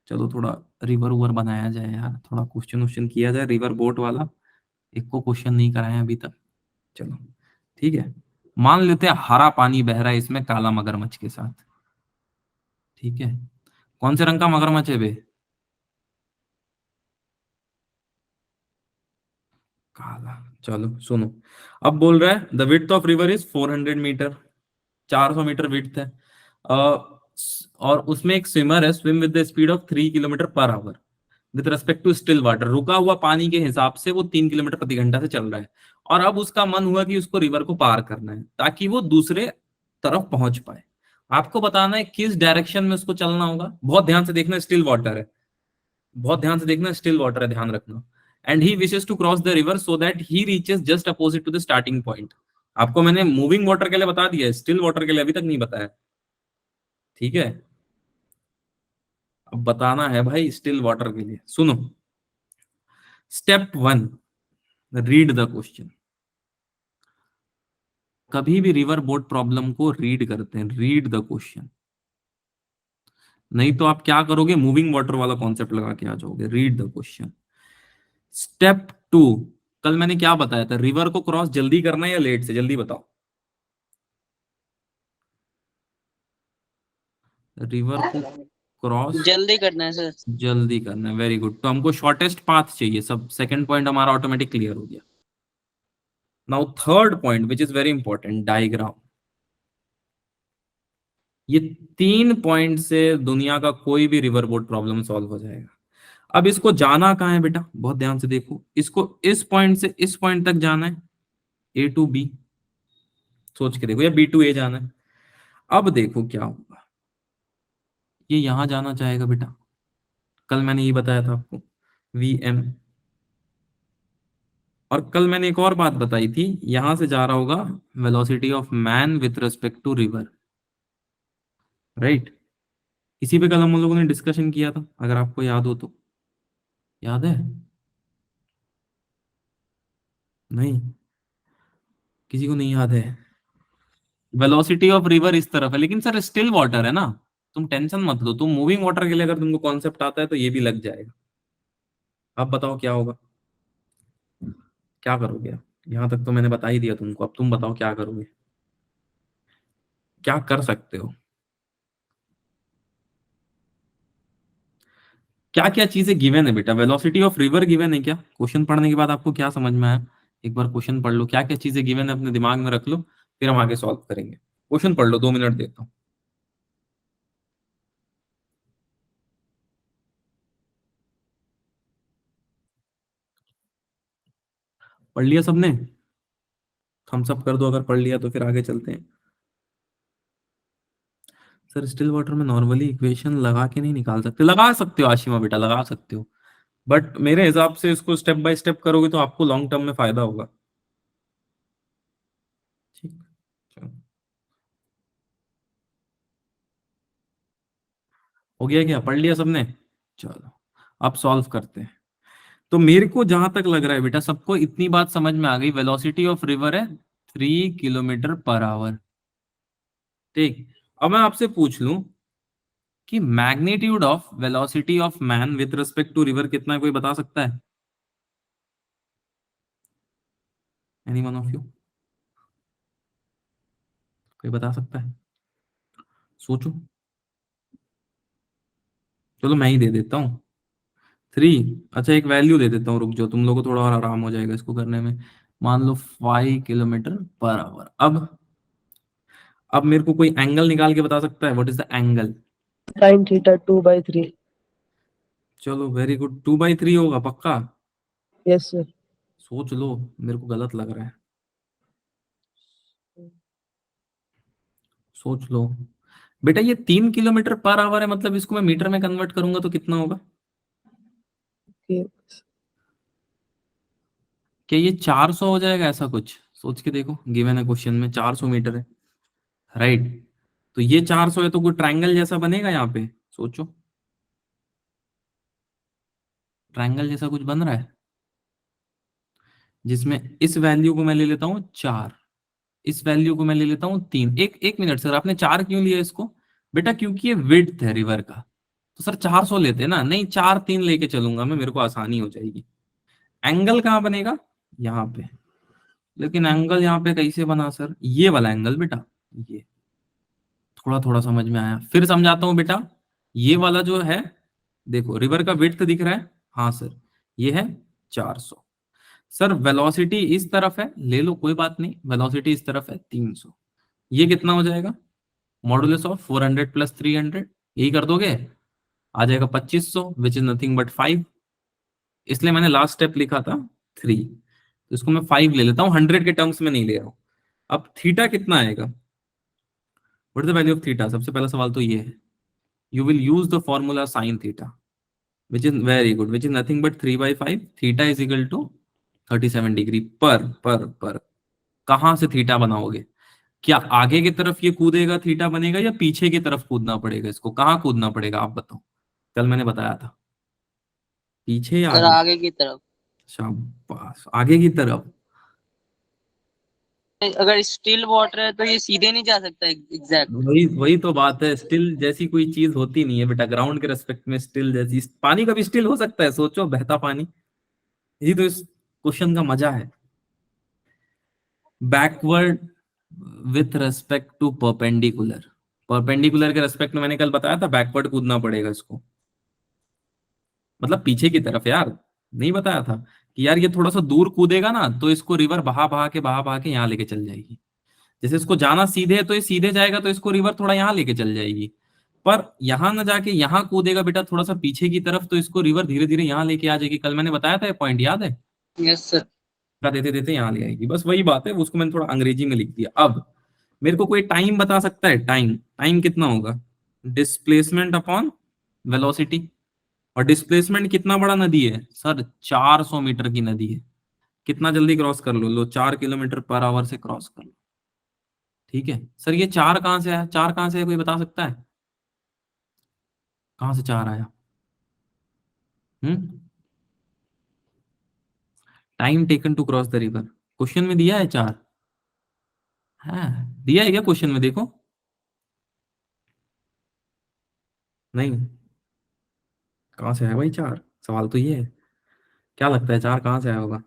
चलो थोड़ा रिवर उवर बनाया जाए यार, थोड़ा क्वेश्चन क्वेश्चन किया जाए रिवर बोट वाला, एक को क्वेश्चन नहीं कराया अभी तक। चलो ठीक है, मान लेते हैं हरा पानी बह रहा है इसमें काला मगरमच्छ के साथ। ठीक है, कौन से रंग का मगरमच्छ है बे? काला। चलो सुनो, अब बोल रहा है the width of river is 400 metre, 400 metre width है। और उसमें एक स्विमर है, swim with the speed of 3 kilometre per hour with respect to still water, रुका हुआ पानी के हिसाब से वो 3 किलोमीटर प्रति घंटा से चल रहा है। और अब उसका मन हुआ कि उसको रिवर को पार करना है ताकि वो दूसरे तरफ पहुंच पाए। आपको बताना है किस डायरेक्शन में उसको चलना होगा, बहुत ध्यान से देखना, स्टिल वाटर है, बहुत ध्यान से देखना, स्टिल वाटर है, ध्यान रखना। And he wishes to cross the river so that he reaches just opposite to the starting point. आपको मैंने मूविंग वाटर के लिए बता दिया, स्टिल वाटर के लिए अभी तक नहीं बताया। ठीक है, अब बताना है भाई स्टिल वाटर के लिए, सुनो। Step 1, read the question. कभी भी रिवर बोट प्रॉब्लम को रीड करते हैं, रीड द क्वेश्चन, नहीं तो आप क्या करोगे, मूविंग वाटर वाला कॉन्सेप्ट लगा के आ जाओगे। Read the question. स्टेप 2, कल मैंने क्या बताया था, रिवर को क्रॉस जल्दी करना है या लेट से, जल्दी बताओ। रिवर को क्रॉस जल्दी करना है सर। जल्दी करना है, वेरी गुड, तो हमको शॉर्टेस्ट पाथ चाहिए, सब सेकंड पॉइंट हमारा ऑटोमेटिक क्लियर हो गया। Now third point which is very important, diagram. ये 3 पॉइंट से दुनिया का कोई भी रिवर बोट प्रॉब्लम सॉल्व हो जाएगा। अब इसको जाना कहाँ है बेटा, बहुत ध्यान से देखो, इसको इस पॉइंट से इस पॉइंट तक जाना है, ए टू बी, सोच के देखो, या बी टू ए जाना है। अब देखो क्या होगा, ये यहां जाना चाहेगा बेटा, कल मैंने ये बताया था आपको, वी एम। और कल मैंने एक और बात बताई थी, यहां से जा रहा होगा velocity of man with respect to river, right. इसी पे कल हम लोगों ने डिस्कशन किया था, अगर आपको याद हो तो, याद है? नहीं, किसी को नहीं याद है? वेलोसिटी ऑफ रिवर इस तरफ है, लेकिन सर स्टिल वाटर है ना, तुम टेंशन मत लो, तुम मूविंग वाटर के लिए अगर तुमको कॉन्सेप्ट आता है तो ये भी लग जाएगा। अब बताओ क्या होगा, क्या करोगे आप? यहां तक तो मैंने बता ही दिया तुमको, अब तुम बताओ क्या करोगे, क्या कर सकते हो, क्या क्या चीजें गिवन है बेटा, वेलोसिटी ऑफ रिवर गिवन है क्या? क्वेश्चन पढ़ने के बाद आपको क्या समझ में आया, एक बार क्वेश्चन पढ़ लो, क्या क्या चीजें गिवन है अपने दिमाग में रख लो, फिर हम आगे सॉल्व करेंगे। क्वेश्चन पढ़ लो, 2 मिनट देता हूँ। पढ़ लिया सबने? थम्स अप कर दो अगर पढ़ लिया, तो फिर आगे चलते हैं। सर स्टिल वाटर में नॉर्मली इक्वेशन लगा के नहीं निकाल सकते, लगा सकते हो आशिमा बेटा, लगा सकते हो, बट मेरे हिसाब से इसको स्टेप बाय स्टेप करोगे तो आपको लॉन्ग टर्म में फायदा होगा। ठीक, चलो। हो गया क्या, पढ़ लिया सबने? चलो अब सॉल्व करते हैं। तो मेरे को जहां तक लग रहा है बेटा, सबको इतनी बात समझ में आ गई, वेलोसिटी ऑफ रिवर है 3 किलोमीटर पर आवर। ठीक, अब मैं आपसे पूछ लूं कि magnitude of velocity of man with respect to river कितना है, कोई बता सकता है? एनी वन ऑफ यू, कोई बता सकता है? सोचो, चलो मैं ही दे देता हूँ 3। अच्छा एक वैल्यू दे देता हूँ, रुक जाओ, तुम लोगों को थोड़ा और आराम हो जाएगा इसको करने में। मान लो 5 किलोमीटर पर आवर। अब मेरे को कोई एंगल निकाल के बता सकता है? What is the angle? Sine theta 2/3। चलो वेरी गुड, 2/3 होगा पक्का? Yes sir. सोच लो, मेरे को गलत लग रहा है, सोच लो। बेटा ये 3 किलोमीटर पर आवर है, मतलब इसको मैं मीटर में कन्वर्ट करूंगा तो कितना होगा? क्या ये 400 हो जाएगा ऐसा कुछ? सोच के देखो, गिवन है क्वेश्चन में 400 मीटर है, राइट? तो ये 400 है तो कोई ट्रायंगल जैसा बनेगा यहाँ पे, सोचो, ट्रायंगल जैसा कुछ बन रहा है जिसमें इस वैल्यू को मैं ले लेता हूँ 4, इस वैल्यू को मैं ले लेता हूँ 3। एक मिनट सर, आपने 4 क्यों लिया इसको? बेटा क्योंकि ये विड्थ है रिवर का, तो सर 400 लेते ना, नहीं 4 3 लेके चलूंगा मैं, मेरे को आसानी हो जाएगी। एंगल कहाँ बनेगा? यहाँ पे। लेकिन एंगल यहाँ पे कैसे बना सर? ये वाला एंगल बेटा, ये थोड़ा थोड़ा समझ में आया, फिर समझाता हूँ बेटा। ये वाला जो है, देखो रिवर का विड्थ दिख रहा है, हाँ सर, ये है 400। सर वेलोसिटी इस तरफ है, ले लो कोई बात नहीं, वेलोसिटी इस तरफ है 300। ये कितना हो जाएगा? मॉडुलस ऑफ 400 प्लस 300, यही कर दोगे, आ जाएगा 2500, विच इज नथिंग बट 5। इसलिए मैंने लास्ट स्टेप लिखा था 3, तो इसको मैं 5 ले लेता हूँ, 100 के टर्म्स में नहीं ले रहा हूँ। अब थीटा कितना आएगा? What is the value of theta? सबसे पहला सवाल तो ये है। You will use the formula sine theta, which is very good, which is nothing but 3/5। Theta is equal to 37 degree पर कहां से थीटा बनाओगे? क्या आगे की तरफ ये कूदेगा थीटा बनेगा, या पीछे की तरफ कूदना पड़ेगा? इसको कहाँ कूदना पड़ेगा आप बताओ, कल मैंने बताया था, पीछे या सर आगे? आगे की तरफ। शाबाश, आगे की तरफ। अगर स्टिल वाटर है तो ये सीधे नहीं जा सकता एग्जैक्ट। वही वही तो बात है, स्टिल जैसी कोई चीज होती नहीं है बेटा ग्राउंड के रेस्पेक्ट में, स्टिल जैसी पानी का भी स्टिल हो सकता है, सोचो बहता पानी, यही तो इस क्वेश्चन का मजा है। Backward with respect to perpendicular, perpendicular के रेस्पेक्ट में मैंने कल बताया था बैकवर्ड कूदना पड़ेगा इसको, मतलब पीछे की तरफ यार, नहीं बताया था कि यार ये थोड़ा सा दूर कूदेगा ना तो इसको रिवर बहा बहा के यहाँ लेके चल जाएगी। जैसे इसको जाना सीधे है तो ये सीधे जाएगा, तो इसको रिवर थोड़ा यहाँ लेके चल जाएगी। पर यहाँ ना जाके यहाँ कूदेगा बेटा थोड़ा सा पीछे की तरफ, तो इसको रिवर धीरे धीरे यहाँ लेके आ जाएगी। कल मैंने बताया था ये पॉइंट, याद है? Yes sir. का देते देते यहाँ ले आएगी, बस वही बात है, उसको मैंने थोड़ा अंग्रेजी में लिख दिया। अब मेरे को कोई टाइम बता सकता है? टाइम, टाइम कितना होगा? Displacement upon velocity. और डिस्प्लेसमेंट कितना बड़ा नदी है सर? 400 मीटर की नदी है, कितना जल्दी क्रॉस कर लो? लो 4 किलोमीटर पर आवर से क्रॉस कर लो। ठीक है सर, ये 4 कहां से आया? 4 कहां से है, कोई बता सकता है? कहां से 4 आया? Hmm, time taken to cross the river, question में दिया है 4। हाँ दिया है क्या क्वेश्चन में? देखो, नहीं, कहां से आया भाई 4? सवाल तो ये है, क्या लगता है 4 कहां से आया होगा?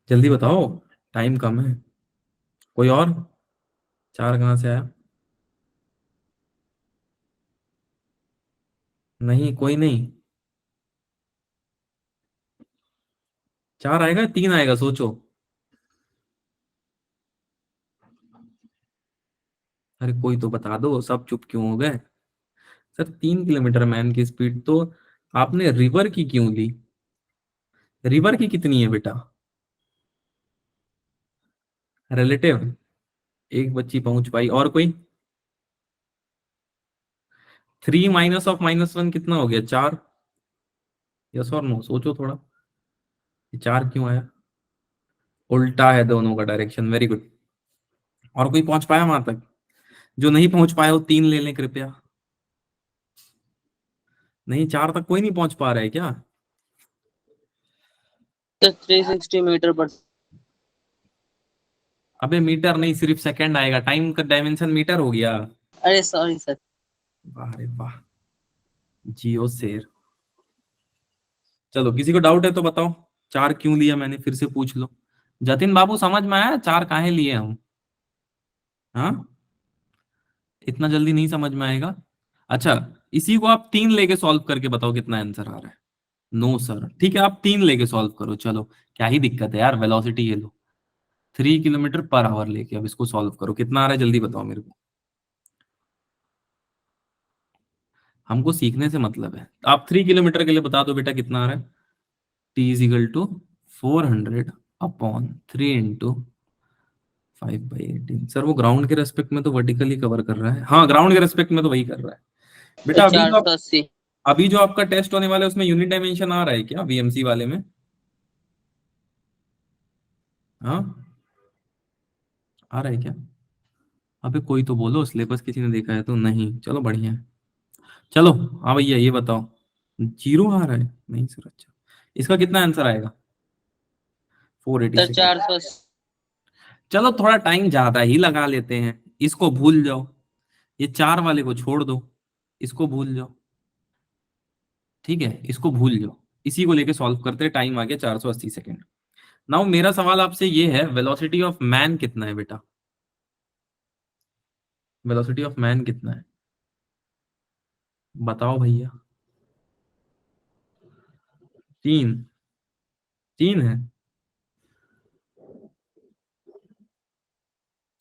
जल्दी बताओ, टाइम कम है। कोई और? 4 कहां से आया? नहीं, कोई नहीं। 4 आएगा, 3 आएगा, सोचो। अरे कोई तो बता दो, सब चुप क्यों हो गए? सर 3 किलोमीटर मैन की स्पीड, तो आपने रिवर की क्यों ली? रिवर की कितनी है बेटा? रिलेटिव, एक बच्ची पहुंच पाई, और कोई? 3 माइनस ऑफ -1 कितना हो गया? 4। यस और नो, सोचो थोड़ा, ये 4 क्यों आया? उल्टा है दोनों का डायरेक्शन, वेरी गुड। और कोई पहुंच पाया वहां तक? जो नहीं पहुंच पाया वो 3 ले लें कृपया। नहीं, 4 तक कोई नहीं पहुंच पा रहा है क्या? सर 360 मीटर पर। अबे मीटर नहीं, सिर्फ सेकंड आएगा, टाइम का डायमेंशन मीटर हो गया। अरे सॉरी सर। वाह रे वाह, जियो शेर। चलो किसी को डाउट है तो बताओ, 4 क्यों लिया मैंने, फिर से पूछ लो। जतिन बाबू समझ में आया 4 काहे लिए हम? हाँ, इतना जल्दी नहीं समझ में आएगा। अच्छा, इसी को आप 3 लेके सॉल्व करके बताओ कितना आंसर आ रहा है। नो सर, ठीक है, आप 3 लेके सॉल्व करो, चलो क्या ही दिक्कत है यार, वेलोसिटी ये लो 3 किलोमीटर पर आवर लेके अब इसको सॉल्व करो, कितना आ रहा है जल्दी बताओ मेरे को। हमको सीखने से मतलब है, आप 3 किलोमीटर के लिए बता दो बेटा कितना आ रहा है। T is equal to 400/3 into 5/18। Sir वो ग्राउंड के रेस्पेक्ट में तो वर्टिकली कवर कर रहा है, हाँ ग्राउंड के रेस्पेक्ट में तो वही कर रहा है तो बेटा। चार सौ अस्सी अभी जो आपका टेस्ट होने वाला है उसमें यूनिट डायमेंशन आ रहा है क्या वीएमसी वाले में? हाँ, आ रहा है क्या? अबे कोई तो बोलो, सिलेबस किसी ने देखा है तो? नहीं, चलो बढ़िया है। चलो हाँ भैया ये बताओ, 0 आ रहा है? नहीं सर, अच्छा इसका कितना आंसर आएगा? सर 486। 480। चलो थोड़ा टाइम ज्यादा ही लगा लेते हैं, इसको भूल जाओ, ये 4 वाले को छोड़ दो, इसको भूल जाओ, ठीक है, इसको भूल जाओ, इसी को लेके सॉल्व करते हैं। टाइम आ गया 480 सेकेंड। नाउ मेरा सवाल आपसे ये है, वेलोसिटी ऑफ मैन कितना है बेटा? वेलोसिटी ऑफ मैन कितना है बताओ भैया? 3? 3 है,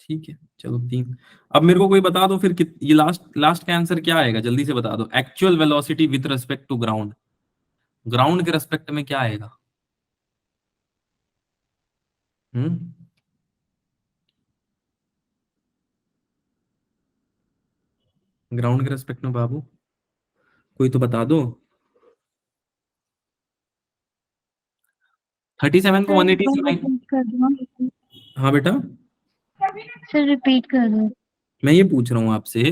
ठीक है चलो 3। अब मेरे को कोई बता दो फिर ये लास्ट लास्ट का आंसर क्या आएगा, जल्दी से बता दो। Actual velocity with respect to ground, ground के रेस्पेक्ट में क्या आएगा? हम्म, ग्राउंड के रेस्पेक्ट में बाबू कोई तो बता दो। 37 को 180 से रिपीट कर दो। हाँ बेटा, सर रिपीट कर दो। मैं ये पूछ रहा हूँ आपसे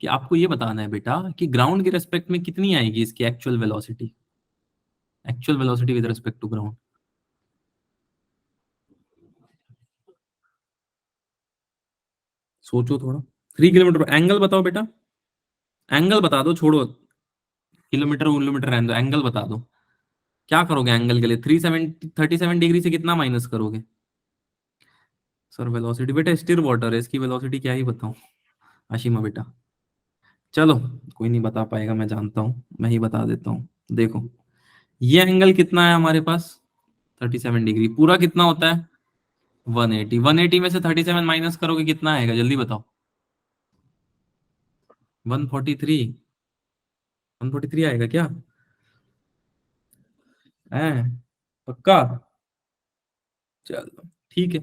कि आपको ये बताना है बेटा कि ग्राउंड के रेस्पेक्ट में कितनी आएगी इसकी actual velocity, actual velocity with respect to ground. सोचो थोड़ा। 3 किलोमीटर पर एंगल बताओ बेटा, एंगल बता दो, छोड़ो किलोमीटर किलोमीटर रहने दो, एंगल बता दो। क्या करोगे एंगल के लिए? 37 डिग्री से कितना माइनस करोगे? सर वेलोसिटी बेटा स्टिर वाटर है, इसकी वेलोसिटी क्या ही बताऊं आशिमा बेटा। चलो कोई नहीं बता पाएगा, मैं जानता हूं, मैं ही बता देता हूं। देखो ये एंगल कितना है हमारे पास, 37 डिग्री, पूरा कितना होता है 180। 180 में से 37 माइनस करोगे कितना आएगा जल्दी बताओ? 143। 143 आएगा क्या है? पक्का? चलो ठीक है,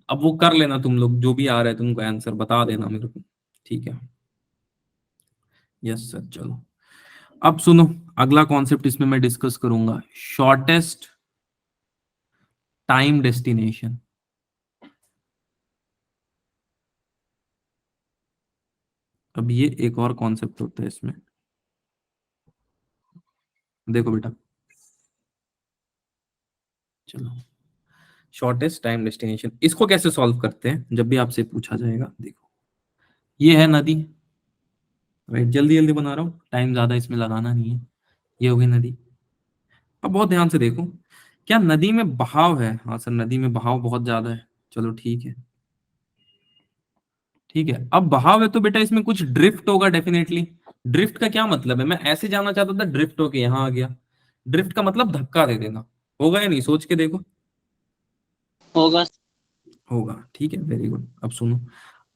अब वो कर लेना तुम लोग, जो भी आ रहा है तुमको आंसर बता देना मेरे को, ठीक है। यस सर, चलो अब सुनो, अगला कॉन्सेप्ट इसमें मैं डिस्कस करूंगा, शॉर्टेस्ट टाइम डेस्टिनेशन। अब ये एक और कॉन्सेप्ट होता है इसमें, देखो बेटा, चलो शॉर्टेस्ट टाइम डेस्टिनेशन, इसको कैसे सॉल्व करते हैं जब भी आपसे पूछा जाएगा। देखो ये है नदी, राइट, जल्दी जल्दी बना रहा हूँ, टाइम ज्यादा इसमें लगाना नहीं है। ये हो गई नदी। अब बहुत ध्यान से देखो, क्या नदी में बहाव है? हाँ सर नदी में बहाव बहुत ज्यादा है, चलो ठीक है, ठीक है। अब बहाव है तो बेटा इसमें कुछ ड्रिफ्ट होगा डेफिनेटली। ड्रिफ्ट का क्या मतलब है, मैं ऐसे जाना चाहता था, ड्रिफ्ट होके यहाँ आ गया। ड्रिफ्ट का मतलब धक्का दे देना, होगा या नहीं, सोच के देखो। होगा। होगा, ठीक है, वेरी गुड। अब सुनो,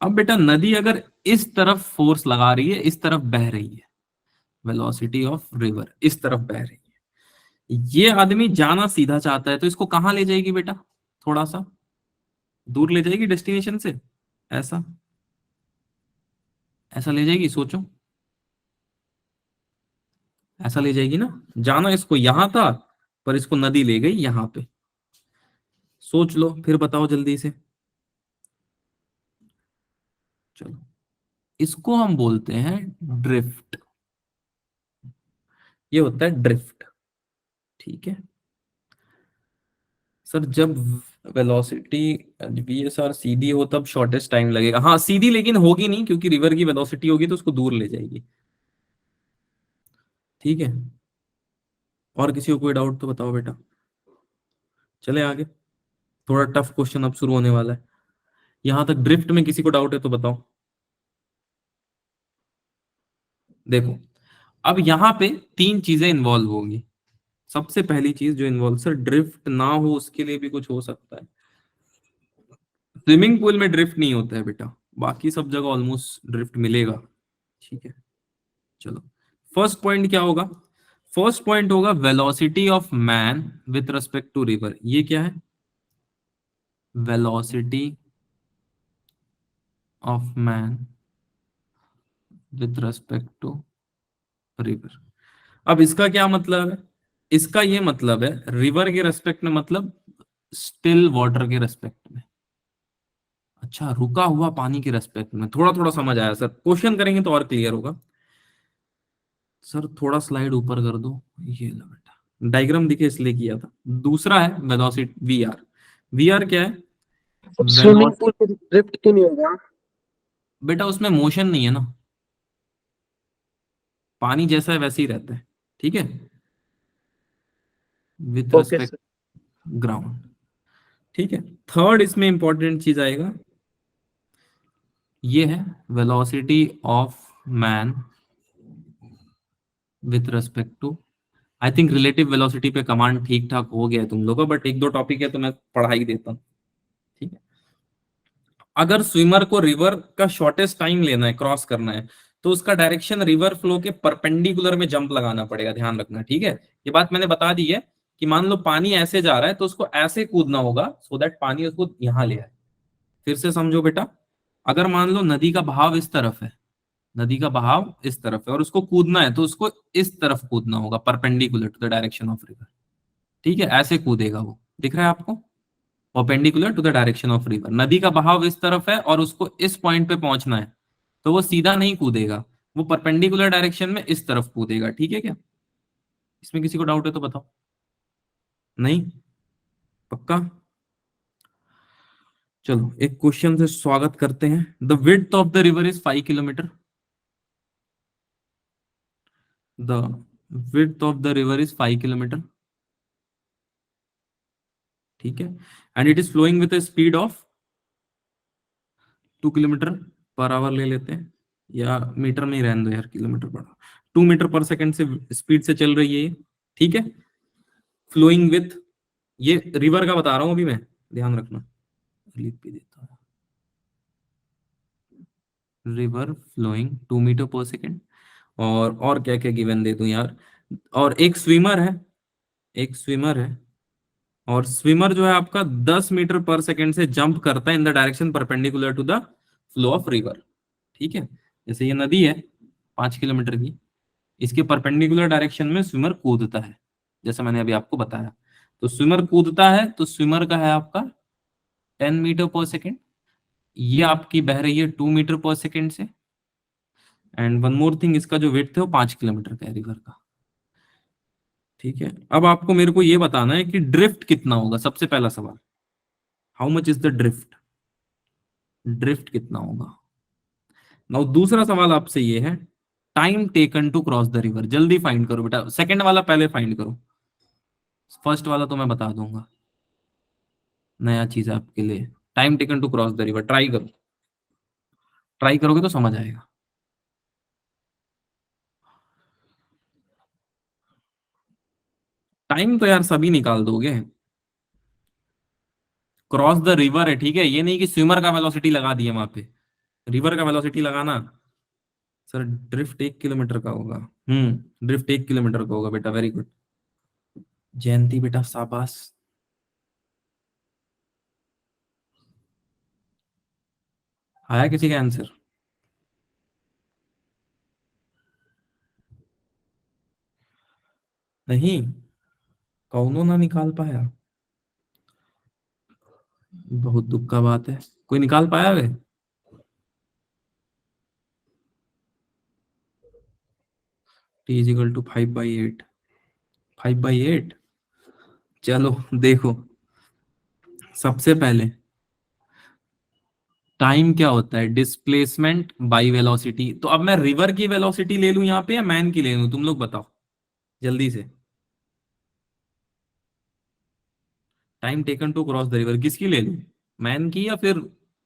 अब बेटा नदी अगर इस तरफ फोर्स लगा रही है, इस तरफ बह रही है, वेलोसिटी ऑफ रिवर इस तरफ बह रही है, ये आदमी जाना सीधा चाहता है तो इसको कहां ले जाएगी बेटा? थोड़ा सा दूर ले जाएगी डेस्टिनेशन से, ऐसा ऐसा ले जाएगी, सोचो ऐसा ले जाएगी ना। जाना इसको यहां था पर इसको नदी ले गई यहां पे, सोच लो फिर बताओ जल्दी से। चलो इसको हम बोलते हैं ड्रिफ्ट, ये होता है ड्रिफ्ट, ठीक है। सर जब वेलोसिटी वीएसआर सीधी हो तब शॉर्टेस्ट टाइम लगेगा, हाँ सीधी लेकिन होगी नहीं क्योंकि रिवर की वेलोसिटी होगी तो उसको दूर ले जाएगी, ठीक है। और किसी को कोई डाउट तो बताओ बेटा, चले आगे। थोड़ा टफ क्वेश्चन अब शुरू होने वाला है। यहां तक ड्रिफ्ट में किसी को डाउट है तो बताओ। देखो, अब यहां पे तीन चीजें इन्वॉल्व होगी। सबसे पहली चीज जो इन्वॉल्व, सर ड्रिफ्ट ना हो उसके लिए भी कुछ हो सकता है। स्विमिंग पूल में ड्रिफ्ट नहीं होता है बेटा, बाकी सब जगह ऑलमोस्ट ड्रिफ्ट मिलेगा। ठीक है, चलो फर्स्ट पॉइंट क्या होगा? फर्स्ट पॉइंट होगा velocity of man with respect to river. ये क्या है? Velocity of man with respect to river. अब इसका क्या मतलब है? इसका ये मतलब है रिवर के रेस्पेक्ट में, मतलब स्टिल वाटर के रेस्पेक्ट में। अच्छा, रुका हुआ पानी के रेस्पेक्ट में। थोड़ा थोड़ा समझ आया सर, क्वेश्चन करेंगे तो और क्लियर होगा। सर थोड़ा स्लाइड ऊपर कर दो, ये लो बेटा, डायग्राम दिखे इसलिए किया था। दूसरा है वेलोसिटी वीआर। वीआर क्या है? Swimming velocity. पूल में ड्रिफ्ट क्यों नहीं होगा? बेटा उसमें मोशन नहीं है ना, पानी जैसा है वैसे ही रहता है। ठीक है, with okay respect sir. Ground. ठीक है, थर्ड इसमें इंपॉर्टेंट चीज आएगा, ये है velocity of man with respect to, I think relative velocity पे कमांड ठीक ठाक हो गया है तुम लोगों का, बट एक दो टॉपिक है तो मैं पढ़ा ही देता हूँ। ठीक है, अगर स्विमर को रिवर का शॉर्टेस्ट टाइम लेना है, क्रॉस करना है, तो उसका डायरेक्शन रिवर फ्लो के परपेंडिकुलर में जंप लगाना पड़ेगा, ध्यान रखना। ठीक है, ये बात मैंने बता दी है कि मान लो पानी ऐसे जा रहा है तो उसको ऐसे कूदना होगा सो दैट पानी उसको यहां ले आए। फिर से समझो बेटा, अगर मान लो नदी का बहाव इस तरफ है, नदी का बहाव इस तरफ है और उसको कूदना है तो उसको इस तरफ कूदना होगा, perpendicular to the direction of river. ठीक है, ऐसे कूदेगा वो, दिख रहा है आपको? Perpendicular to the direction of river. नदी का बहाव इस तरफ है और उसको इस पॉइंट पे पहुंचना है, तो वो सीधा नहीं कूदेगा, वो परपेंडिकुलर डायरेक्शन में इस तरफ कूदेगा। ठीक है क्या? इसमें किसी को डाउट है तो बताओ। नहीं? पक्का? चलो एक क्वेश्चन से स्वागत करते हैं। The width of the river is 5 kilometre. The width of the river is 5 kilometre. ठीक है, and it is flowing with a speed of 2 kilometre per hour ले लेते हैं, या मीटर में ही रहने दो यार, किलोमीटर पर। 2 मीटर पर सेकंड से स्पीड से चल रही है ये। ठीक है, फ्लोइंग विथ, ये रिवर का बता रहा हूं अभी मैं, ध्यान रखना, लिख भी देता हूं। रिवर फ्लोइंग 2 मीटर पर सेकंड। और क्या क्या गिवन दे दूं यार। और एक स्विमर है, एक स्विमर है, और स्विमर जो है आपका 10 मीटर पर सेकंड से जंप करता है in the direction perpendicular to the flow of river. ठीक है, जैसे ये नदी है 5 किलोमीटर की, इसके परपेंडिकुलर डायरेक्शन में स्विमर कूदता है, जैसा मैंने अभी आपको बताया। तो स्विमर कूदता है तो स्विमर का है आपका 10 मीटर पर सेकेंड, ये आपकी बह रही है 2 मीटर पर सेकेंड से। एंड वन मोर थिंग, इसका जो वेट है वो 5 किलोमीटर का है रिवर का। ठीक है, अब आपको मेरे को ये बताना है कि ड्रिफ्ट कितना होगा, सबसे पहला सवाल। How much is the drift? Drift कितना होगा? नाउ दूसरा सवाल आपसे ये है, time taken to cross the river. जल्दी फाइंड करो बेटा, सेकंड वाला पहले फाइंड करो, फर्स्ट वाला तो मैं बता दूंगा, नया चीज है आपके लिए। Time taken to cross the river, try करो, ट्राई करोगे तो समझ आएगा। टाइम तो यार सभी निकाल दोगे, क्रॉस द रिवर है। ठीक है, ये नहीं कि स्विमर का वेलोसिटी लगा दिए वहां पे, रिवर का वेलोसिटी लगाना। सर ड्रिफ्ट 1 किलोमीटर का होगा। ड्रिफ्ट 1 किलोमीटर का होगा बेटा, वेरी गुड जयंती बेटा, शाबाश। आया किसी का आंसर? नहीं, कौनो ना निकाल पाया, बहुत दुख का बात है। कोई निकाल पाया वे? T is equal to 5/8। 5/8। चलो देखो, सबसे पहले टाइम क्या होता है? Displacement by velocity. तो अब मैं रिवर की वेलोसिटी ले लूं यहाँ पे या मैन की ले लूं, तुम लोग बताओ जल्दी से। Time taken to cross the river किसकी ले लूं, मैन की या फिर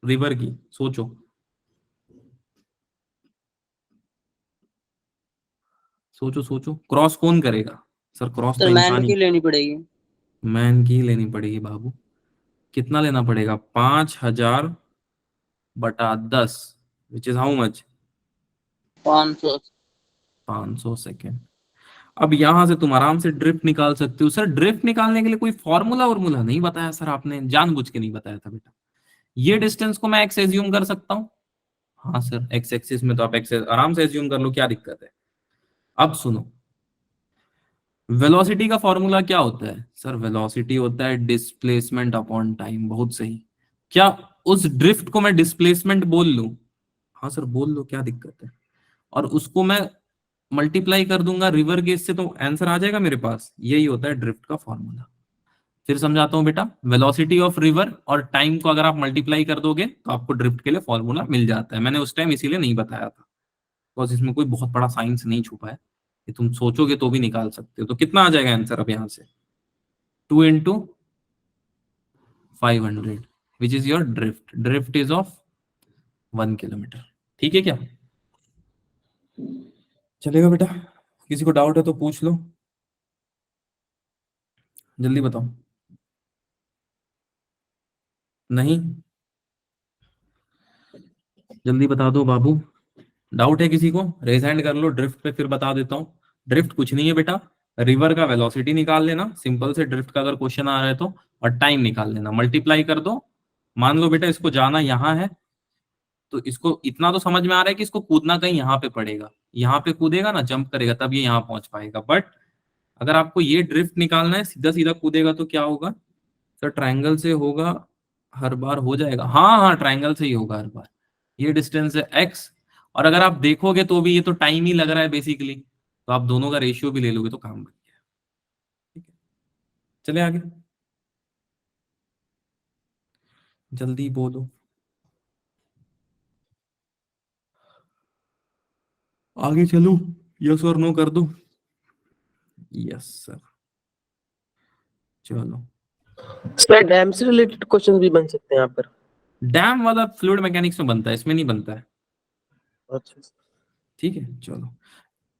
रिवर की, सोचो। सोचो सोचो, क्रॉस कौन करेगा सर, क्रॉस तो सर मैन इंसान की ही। लेनी पड़ेगी। मैन की लेनी पड़ेगी बाबू। कितना लेना पड़ेगा, 5000/10, which is how much, 500। 500 second. अब यहां से तुम आराम से ड्रिफ्ट निकाल सकते हो। सर ड्रिफ्ट निकालने के लिए कोई फॉर्मूला वॉर्मूला नहीं बताया सर आपने, जानबूझ के नहीं बताया था बेटा। ये डिस्टेंस को मैं एक्स एज्यूम कर सकता हूँ। हाँ सर, एक्स एक्सिस में तो आप एक्स आराम से एज्यूम कर लो, क्या दिक्कत है। अब सुनो, वेलोसिटी का फॉर्मूला क्या होता है सर, वेलोसिटी होता है डिस्प्लेसमेंट अपॉन टाइम। बहुत सही। क्या उस ड्रिफ्ट को मैं डिस्प्लेसमेंट बोल लूं, हाँ सर बोल लो, क्या दिक्कत है। और उसको मैं मल्टीप्लाई कर दूंगा रिवर गेज से, तो आंसर आ जाएगा मेरे पास। यही होता है ड्रिफ्ट का फॉर्मूला। फिर समझाता हूं बेटा, वेलोसिटी ऑफ रिवर और टाइम को अगर आप मल्टीप्लाई कर दोगे तो आपको ड्रिफ्ट के लिए फॉर्मूला मिल जाता है। मैंने उस टाइम इसीलिए नहीं बताया था, बिकॉज इसमें कोई बहुत बड़ा साइंस नहीं छुपा है, ये तुम सोचोगे तो भी निकाल सकते हो। तो कितना आ जाएगा आंसर अब यहां से, 2 × 500, which is your drift. Drift is of 1 kilometre. ठीक है क्या, चलेगा बेटा। किसी को डाउट है तो पूछ लो, जल्दी बताओ। नहीं, जल्दी बता दो बाबू। डाउट है किसी को, रेज हैंड कर लो। ड्रिफ्ट पे फिर बता देता हूँ। ड्रिफ्ट कुछ नहीं है बेटा, रिवर का वेलोसिटी निकाल लेना सिंपल से, ड्रिफ्ट का अगर क्वेश्चन आ रहा है तो, और टाइम निकाल लेना, मल्टीप्लाई कर दो। मान लो बेटा इसको जाना यहाँ है, तो इसको इतना तो समझ में आ रहा है कि इसको कूदना कहीं यहाँ पे पड़ेगा, यहाँ पे कूदेगा ना, जंप करेगा, तब ये यहाँ पहुंच पाएगा। बट अगर आपको ये ड्रिफ्ट निकालना है, सीधा सीधा कूदेगा तो क्या होगा सर, ट्रायंगल से होगा हर बार, हो जाएगा। हाँ हाँ, ट्रायंगल से ही होगा हर बार। ये डिस्टेंस है एक्स, और अगर आप देखोगे तो भी ये तो टाइम ही लग रहा है बेसिकली, तो आप दोनों का रेशियो भी ले लोगे तो काम बन गया। ठीक है, चले आगे, जल्दी बोलो, आगे चलो, यस और नो कर दो। यस सर, चलो। सर डैम से रिलेटेड क्वेश्चन भी बन सकते हैं यहाँ पर। डैम वाला फ्लूइड मैकेनिक्स में बनता है, इसमें नहीं बनता है। अच्छा ठीक है चलो।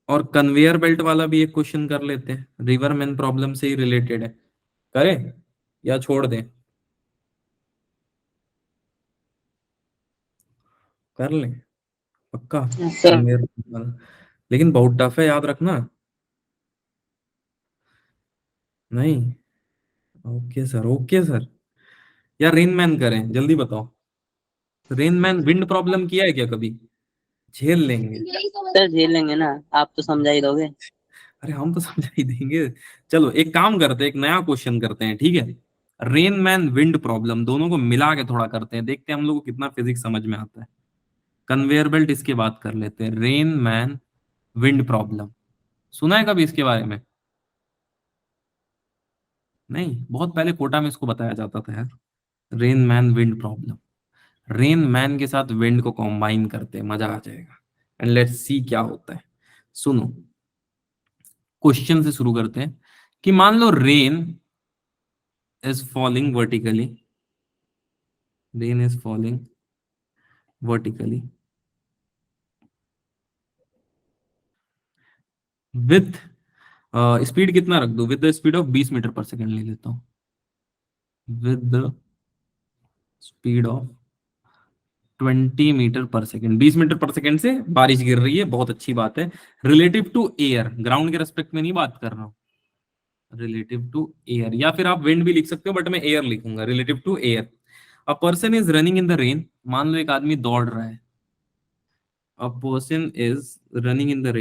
और कन्वेयर बेल्ट वाला भी एक क्वेश्चन कर लेते हैं, रिवर मैन प्रॉब्लम से ही रिलेटेड है, करें या छोड़ दें, कर लें पक्का। सर कन्वेयर वाला लेकिन बहुत टफ है, याद रखना। नहीं, ओके सर, ओके सर। या रेन मैन करें, जल्दी बताओ। रेन मैन विंड प्रॉब्लम किया है क्या कभी, झेल लेंगे। सर झेल लेंगे ना, आप तो समझा ही दोगे। अरे हम तो समझा ही देंगे। चलो एक काम करते हैं, एक नया क्वेश्चन करते हैं, ठीक है। रेन मैन विंड प्रॉब्लम दोनों को मिला के थोड़ा करते हैं, देखते हैं हम लोग को कितना फिजिक्स समझ में आता है। कन्वेयर बेल्ट इसके बाद कर लेते हैं, रेन मैन विंड प्रॉब्लम। सुना है कभी इसके बारे में, नहीं, बहुत पहले कोटा में इसको बताया जाता था यार। Rain man wind problem, rain man के साथ विंड को कॉम्बाइन करते हैं, मजा आ जाएगा। एंड लेट्स सी क्या होता है। सुनो, क्वेश्चन से शुरू करते हैं कि मान लो rain is falling vertically, rain is falling vertically with speed कितना रख दो, with the speed of 20 metre per second ले लेता हूं, with the speed of 20 metre per second. 20 metre per second से बारिश गिर रही है, बहुत अच्छी बात है। रिलेटिव टू एयर, ग्राउंड के रेस्पेक्ट में नहीं बात कर रहा हूं, रिलेटिव टू एयर, या फिर आप विंड भी लिख सकते हो, बट मैं एयर लिखूंगा, relative to air. A person is running in the rain, मान लो एक आदमी दौड़ रहा है, a person is running in the rain